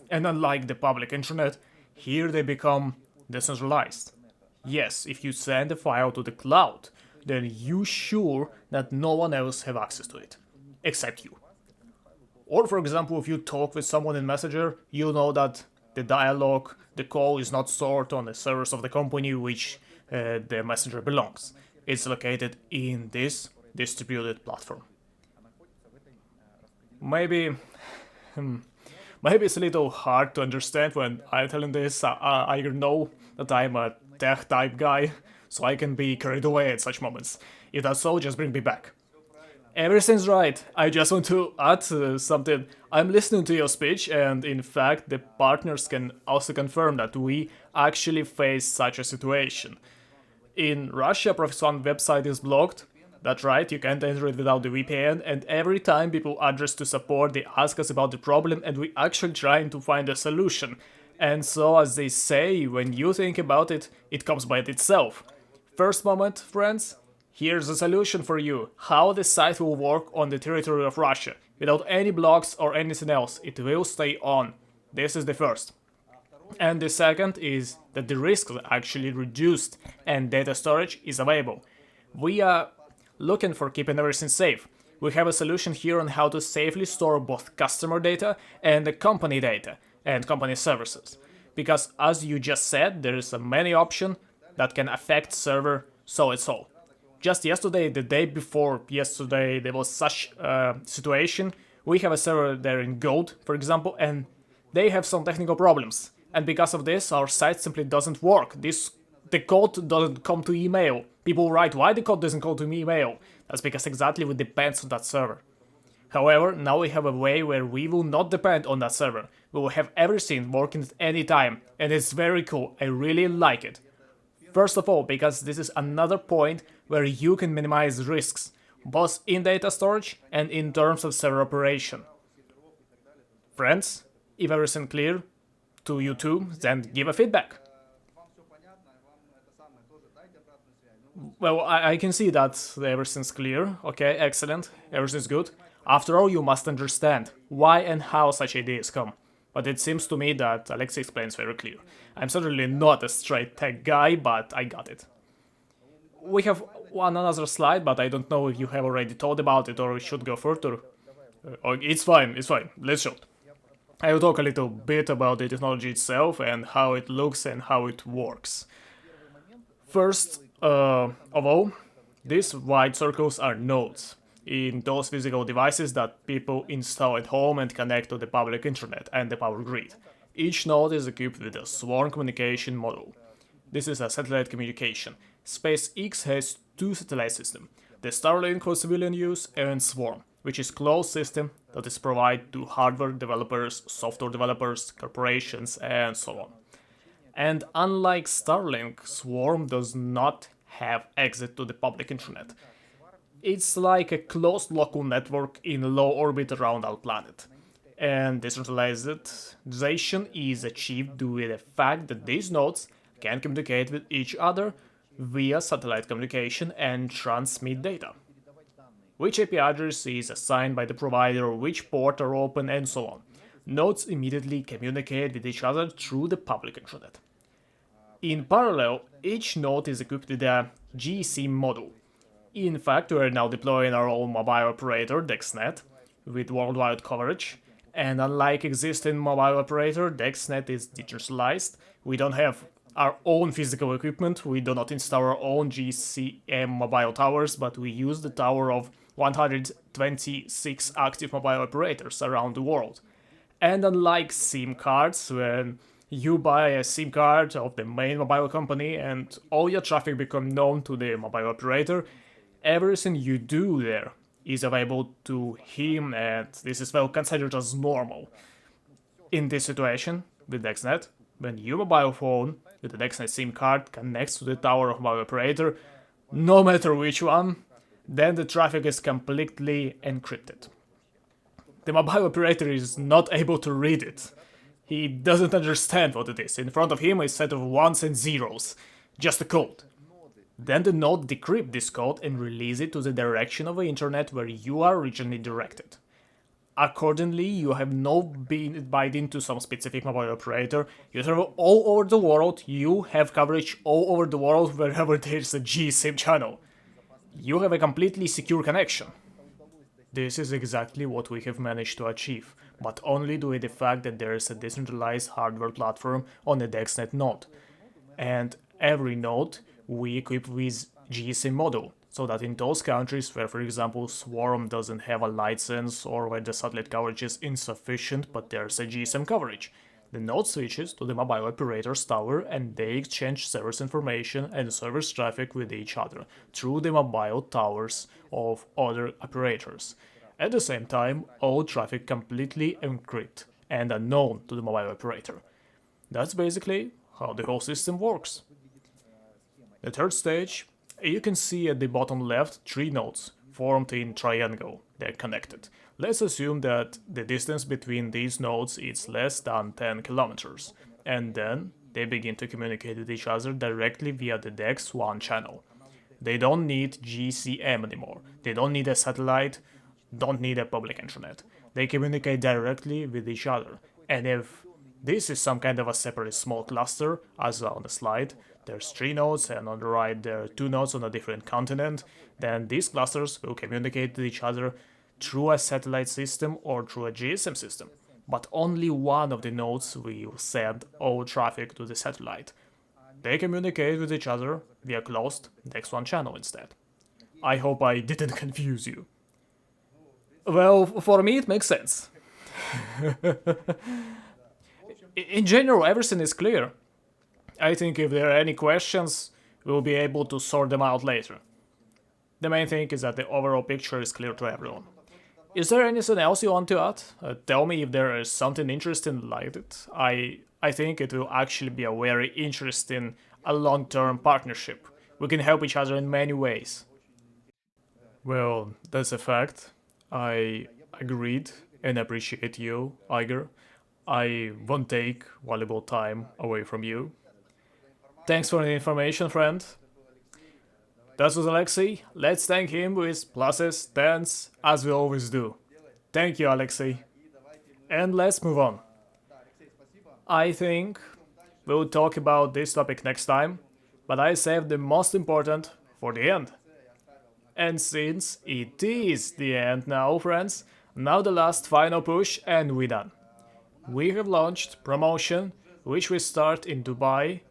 And unlike the public internet, here they become decentralized. Yes, if you send a file to the cloud, then you're sure that no one else have access to it, except you. Or for example, if you talk with someone in Messenger, you know that the dialogue, the call is not stored on the servers of the company which the messenger belongs. It's located in this distributed platform. Maybe it's a little hard to understand when I'm telling this. I know that I'm a tech type guy, so I can be carried away at such moments. If that's so, just bring me back. Everything's right. I just want to add something. I'm listening to your speech, and in fact, the partners can also confirm that we actually face such a situation. In Russia, ProfiXone website is blocked. That's right, you can't enter it without the VPN, and every time people address to support, they ask us about the problem, and we actually trying to find a solution. And so, as they say, when you think about it, it comes by itself. First moment, friends. Here's a solution for you, how the site will work on the territory of Russia. Without any blocks or anything else, it will stay on. This is the first. And the second is that the risks are actually reduced and data storage is available. We are looking for keeping everything safe. We have a solution here on how to safely store both customer data and the company data and company services. Because as you just said, there is a many option that can affect server so it's all. Just yesterday, the day before yesterday, there was such a situation. We have a server there in Gold, for example, and they have some technical problems. And because of this, our site simply doesn't work. The code doesn't come to email. People write, why the code doesn't come to email? That's because exactly it depends on that server. However, now we have a way where we will not depend on that server. We will have everything working at any time, and it's very cool. I really like it. First of all, because this is another point where you can minimize risks, both in data storage and in terms of server operation. Friends, if everything clear to you too, then give a feedback. Well, I can see that everything's clear. Okay, excellent. Everything's good. After all, you must understand why and how such ideas come. But it seems to me that Alexei explains very clear. I'm certainly not a straight tech guy, but I got it. We have another slide, but I don't know if you have already told about it or we should go further. It's fine, let's show it. I will talk a little bit about the technology itself and how it looks and how it works. First of all, these white circles are nodes in those physical devices that people install at home and connect to the public internet and the power grid. Each node is equipped with a swarm communication module. This is a satellite communication. SpaceX has two satellite systems, the Starlink for civilian use and Swarm, which is closed system that is provided to hardware developers, software developers, corporations, and so on. And unlike Starlink, Swarm does not have exit to the public internet. It's like a closed local network in low orbit around our planet. And decentralization is achieved due to the fact that these nodes can communicate with each other via satellite communication and transmit data. Which IP address is assigned by the provider, which port are open, and so on. Nodes immediately communicate with each other through the public internet. In parallel, each node is equipped with a GSIM module. In fact, we are now deploying our own mobile operator, DexNet, with worldwide coverage. And unlike existing mobile operator, DexNet is decentralized. We don't have our own physical equipment, we do not install our own GCM mobile towers, but we use the tower of 126 active mobile operators around the world. And unlike SIM cards, when you buy a SIM card of the main mobile company and all your traffic become known to the mobile operator, everything you do there is available to him, and this is well considered as normal. In this situation, with DexNet, when your mobile phone with the DexNet SIM card connects to the tower of mobile operator, no matter which one, then the traffic is completely encrypted. The mobile operator is not able to read it. He doesn't understand what it is. In front of him is a set of ones and zeros, just a code. Then the node decrypts this code and releases it to the direction of the internet where you are originally directed. Accordingly, you have not been binding to some specific mobile operator. You travel all over the world. You have coverage all over the world wherever there's a GSIM channel. You have a completely secure connection. This is exactly what we have managed to achieve, but only due to the fact that there is a decentralized hardware platform on the DexNet node. And every node we equip with GSIM module, so that in those countries where, for example, Swarm doesn't have a license or where the satellite coverage is insufficient but there's a GSM coverage, the node switches to the mobile operator's tower and they exchange service information and service traffic with each other through the mobile towers of other operators. At the same time, all traffic completely encrypted and unknown to the mobile operator. That's basically how the whole system works. The third stage, you can see at the bottom left 3 nodes formed in triangle. They're connected. Let's assume that the distance between these nodes is less than 10 kilometers, and then they begin to communicate with each other directly via the DEX1 channel. They don't need GCM anymore. They don't need a satellite, don't need a public internet. They communicate directly with each other. And if this is some kind of a separate small cluster, as on the slide, there's 3 nodes and on the right there are 2 nodes on a different continent, then these clusters will communicate with each other through a satellite system or through a GSM system. But only one of the nodes will send all traffic to the satellite. They communicate with each other via closed DEX1 channel instead. I hope I didn't confuse you. Well, for me it makes sense. In general, everything is clear. I think if there are any questions, we'll be able to sort them out later. The main thing is that the overall picture is clear to everyone. Is there anything else you want to add? Tell me if there is something interesting like it. I think it will actually be a very interesting, a long-term partnership. We can help each other in many ways. Well, that's a fact. I agreed and appreciate you, Igor. I won't take valuable time away from you. Thanks for the information, friend. That was Alexei. Let's thank him with pluses, tens, as we always do. Thank you, Alexei. And let's move on. I think we'll talk about this topic next time, but I saved the most important for the end. And since it is the end now, friends, now the last final push and we're done. we have launched promotion which we start in Dubai.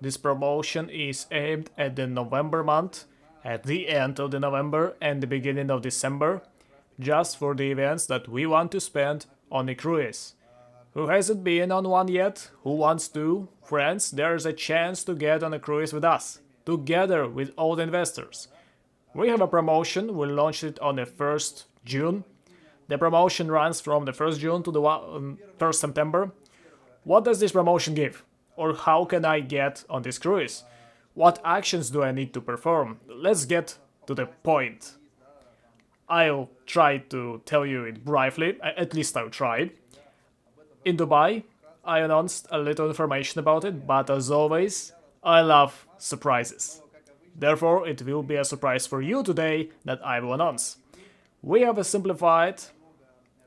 This promotion is aimed at the November month, at the end of the November and the beginning of December, just for the events that we want to spend on a cruise. Who hasn't been on one yet? Who wants to? Friends, there's a chance to get on a cruise with us, together with all the investors. We have a promotion, we launched it on the 1st June. The promotion runs from the 1st June to the 1st September. What does this promotion give? Or how can I get on this cruise? What actions do I need to perform? Let's get to the point. I'll try to tell you it briefly, at least I'll try. In Dubai, I announced a little information about it, but as always, I love surprises. Therefore, it will be a surprise for you today that I will announce. We have simplified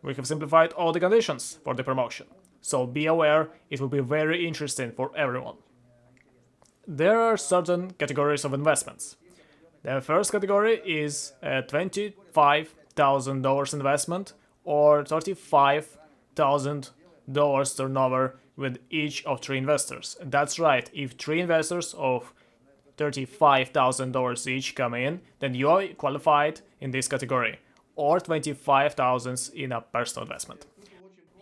all the conditions for the promotion, so be aware it will be very interesting for everyone. There are certain categories of investments. The first category is a $25,000 investment or $35,000 turnover with each of three investors. That's right, if three investors of $35,000 each come in, then you are qualified in this category, or $25,000 in a personal investment.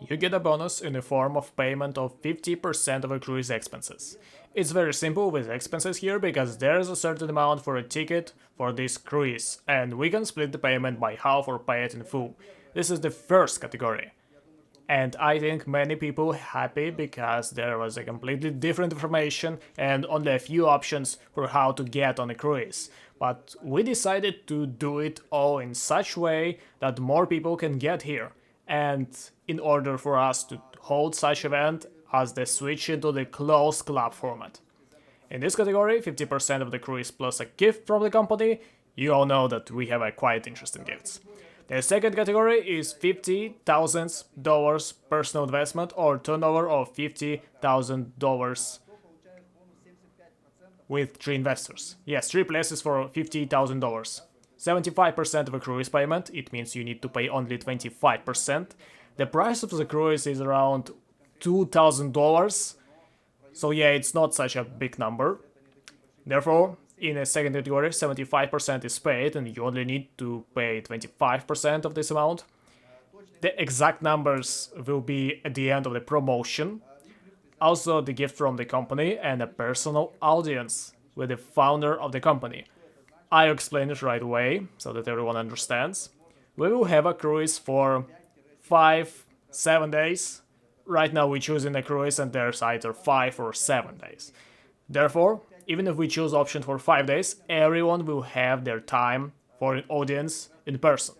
You get a bonus in the form of payment of 50% of a cruise expenses. It's very simple with expenses here because there's a certain amount for a ticket for this cruise, and we can split the payment by half or pay it in full. This is the first category. And I think many people happy because there was a completely different information and only a few options for how to get on a cruise. But we decided to do it all in such way that more people can get here. And in order for us to hold such event as the switch into the closed club format. In this category, 50% of the cruise plus a gift from the company. You all know that we have a quite interesting gifts. The second category is $50,000 personal investment or turnover of $50,000 with three investors. Yes, three places for $50,000. 75% of a cruise payment, it means you need to pay only 25%. The price of the cruise is around $2,000, so yeah, it's not such a big number. Therefore, in a second category, 75% is paid and you only need to pay 25% of this amount. The exact numbers will be at the end of the promotion. Also, the gift from the company and a personal audience with the founder of the company. I'll explain it right away so that everyone understands. We will have a cruise for 5-7 days. Right now we're choosing a cruise and there's either 5 or 7 days. Therefore, even if we choose option for 5 days, everyone will have their time for an audience in person.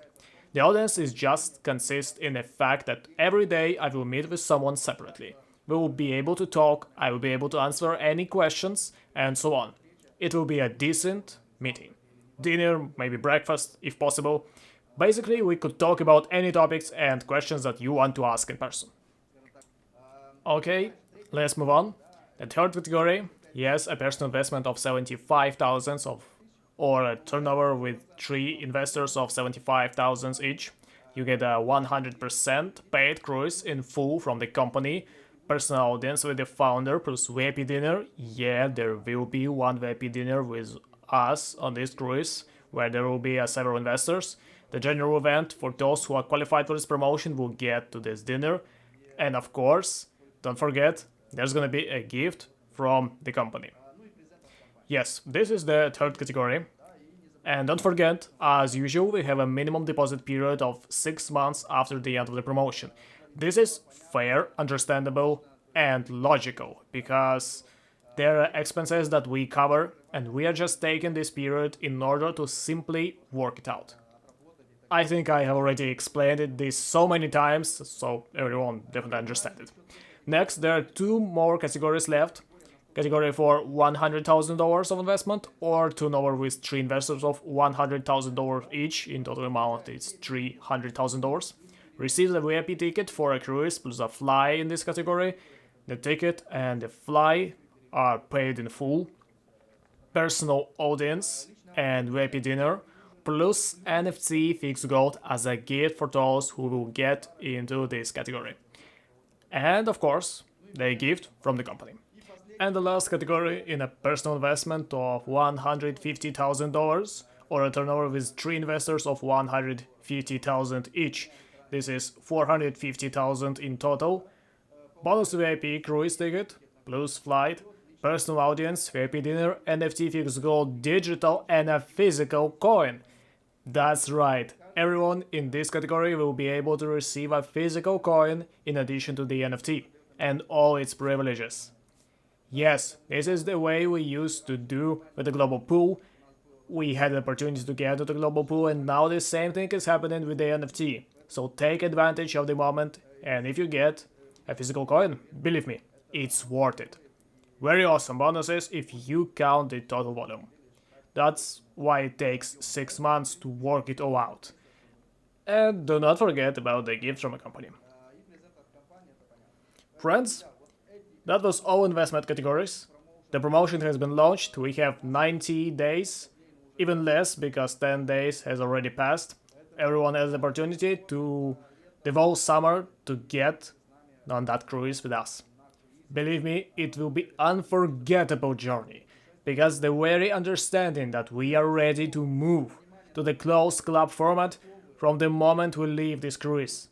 The audience is just consists in the fact that every day I will meet with someone separately. We will be able to talk, I will be able to answer any questions, and so on. It will be a decent meeting. Dinner, maybe breakfast, if possible. Basically, we could talk about any topics and questions that you want to ask in person. Okay, let's move on. The third category, yes, a personal investment of 75,000 or a turnover with three investors of 75,000 each. You get a 100% paid cruise in full from the company, personal audience with the founder plus VIP dinner. Yeah, there will be one VIP dinner with us on this cruise where there will be several investors. The general event for those who are qualified for this promotion will get to this dinner. And of course, don't forget, there's gonna be a gift from the company. Yes, this is the third category. And don't forget, as usual, we have a minimum deposit period of 6 months after the end of the promotion. This is fair, understandable, and logical, because there are expenses that we cover, and we are just taking this period in order to simply work it out. I think I have already explained this so many times, so everyone definitely understands it. Next, there are two more categories left. Category for $100,000 of investment or turnover with three investors of $100,000 each. In total amount, it's $300,000. Receive a VIP ticket for a cruise plus a fly in this category. The ticket and the fly are paid in full. Personal audience and VIP dinner plus NFT fixed gold as a gift for those who will get into this category. And of course, the gift from the company. And the last category in a personal investment of $150,000 or a turnover with three investors of 150,000 each. This is 450,000 in total. Bonus VIP cruise ticket, plus flight, personal audience, VIP dinner, NFT fixed gold digital, and a physical coin. That's right, everyone in this category will be able to receive a physical coin in addition to the NFT and all its privileges. Yes, this is the way we used to do with the global pool. We had the opportunity to get to the global pool, and now the same thing is happening with the NFT. So take advantage of the moment, and if you get a physical coin, believe me, it's worth it. Very awesome bonuses if you count the total volume. That's why it takes 6 months to work it all out. And do not forget about the gift from a company. Friends, that was all investment categories. The promotion has been launched. We have 90 days, even less because 10 days has already passed. Everyone has the opportunity to devote summer to get on that cruise with us. Believe me, it will be unforgettable journey because the very understanding that we are ready to move to the closed club format from the moment we leave this cruise.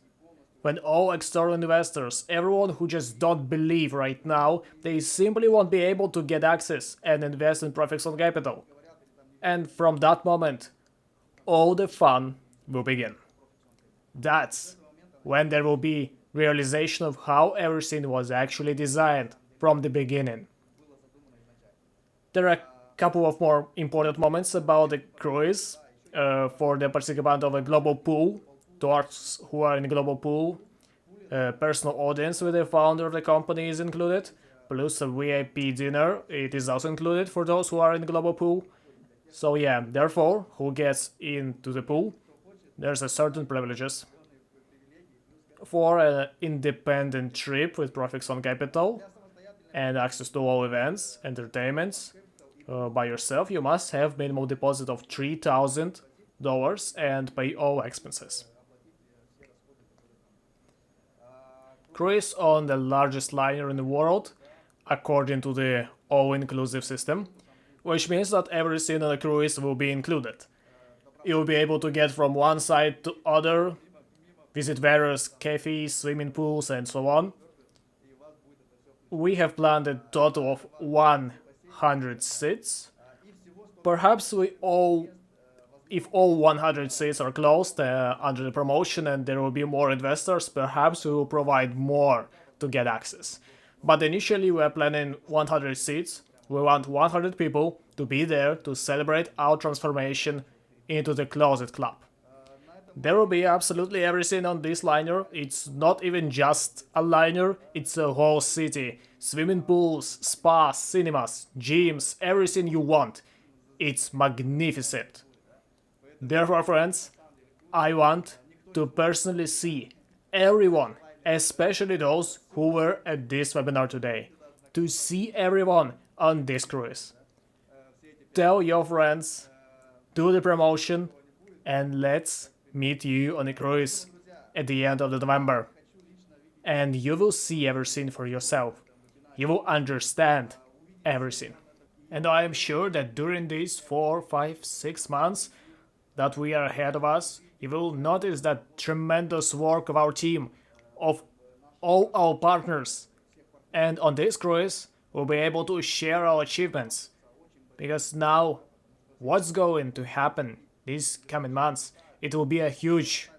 When all external investors, everyone who just don't believe right now, they simply won't be able to get access and invest in ProfiXone Capital. And from that moment, all the fun will begin. That's when there will be realization of how everything was actually designed from the beginning. There are a couple of more important moments about the cruise for the participant of a global pool, those who are in a global pool. Personal audience with the founder of the company is included, plus a VIP dinner. It is also included for those who are in the global pool. So yeah, therefore, who gets into the pool, there's a certain privileges. For an independent trip with ProfiXone Capital and access to all events, entertainments, by yourself, you must have minimum deposit of $3,000 and pay all expenses. Cruise on the largest liner in the world, according to the all-inclusive system, which means that everything on the cruise will be included. You'll be able to get from one side to other, visit various cafes, swimming pools, and so on. We have planned a total of 100 seats. Perhaps if all 100 seats are closed under the promotion and there will be more investors, perhaps we will provide more to get access. But initially we are planning 100 seats. We want 100 people to be there to celebrate our transformation into the closet club. There will be absolutely everything on this liner. It's not even just a liner, it's a whole city. Swimming pools, spas, cinemas, gyms, everything you want. It's magnificent. Therefore, friends, I want to personally see everyone, especially those who were at this webinar today, to see everyone on this cruise. Tell your friends, do the promotion, and let's meet you on the cruise at the end of November. And you will see everything for yourself. You will understand everything. And I am sure that during these 4, 5, 6 months that we are ahead of us, you will notice that tremendous work of our team, of all our partners. And on this cruise, we'll be able to share our achievements. Because now, what's going to happen these coming months, it will be a huge,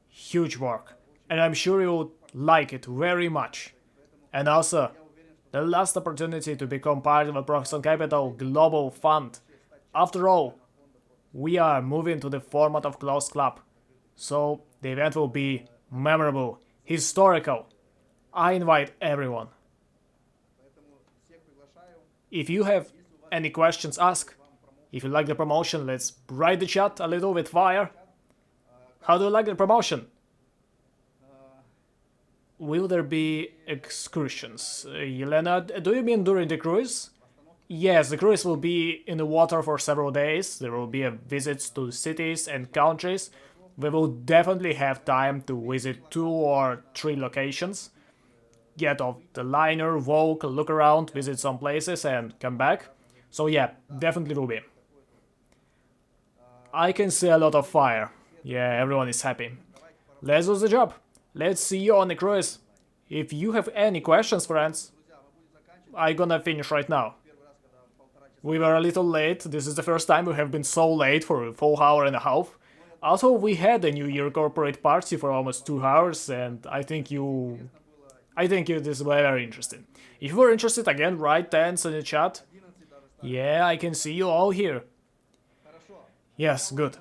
huge work. And I'm sure you will like it very much. And also, the last opportunity to become part of a ProfiXone Capital Global Fund. After all, we are moving to the format of closed club. So the event will be memorable, historical. I invite everyone. If you have any questions, ask. If you like the promotion, let's write the chat a little with fire. How do you like the promotion? Will there be excursions? Yelena, do you mean during the cruise? Yes, the cruise will be in the water for several days. There will be visits to cities and countries. We will definitely have time to visit 2 or 3 locations. get off the liner, walk, look around, visit some places, and come back. So yeah, definitely Ruby. I can see a lot of fire. Yeah, everyone is happy. Let's do the job. Let's see you on the cruise. If you have any questions, friends, I'm gonna finish right now. We were a little late. This is the first time we have been so late for a full hour and a half. Also, we had a New Year corporate party for almost 2 hours, and I think this is very interesting. If you were interested, again, write 10s in the chat. Yeah, I can see you all here. Yes, good.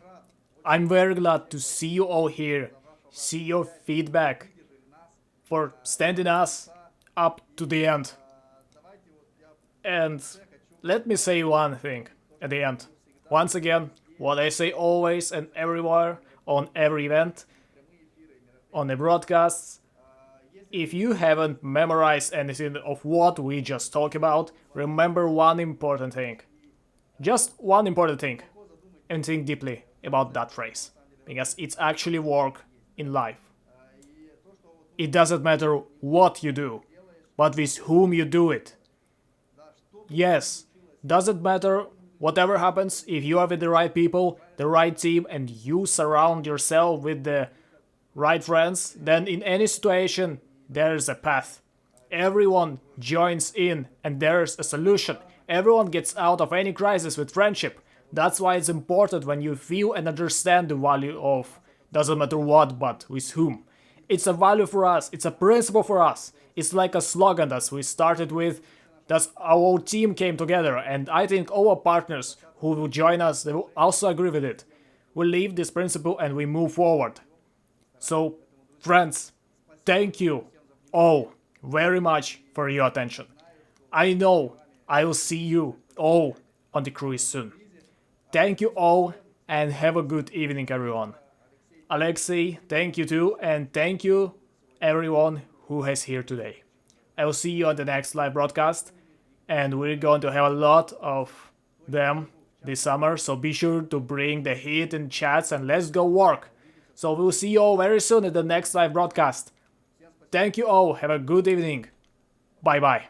I'm very glad to see you all here, see your feedback, for standing us up to the end. And let me say one thing at the end. Once again, what I say always and everywhere, on every event, on the broadcasts, if you haven't memorized anything of what we just talked about, remember one important thing. Just one important thing. And think deeply about that phrase. Because it's actually work in life. It doesn't matter what you do, but with whom you do it. Yes, doesn't matter whatever happens, if you are with the right people, the right team, and you surround yourself with the right friends, then in any situation, there's a path. Everyone joins in and there's a solution. Everyone gets out of any crisis with friendship. That's why it's important when you feel and understand the value of doesn't matter what, but with whom. It's a value for us, it's a principle for us. It's like a slogan that we started with, that our whole team came together, and I think all our partners who will join us, they will also agree with it. We leave this principle and we move forward. So, friends, thank you all very much for your attention. I know I will see you all on the cruise soon. Thank you all and have a good evening, everyone. Alexei, thank you too, and thank you everyone who is here today. I will see you on the next live broadcast, and we're going to have a lot of them this summer, so be sure to bring the heat in chats and let's go work. So we'll see you all very soon at the next live broadcast. Thank you all, have a good evening. Bye bye.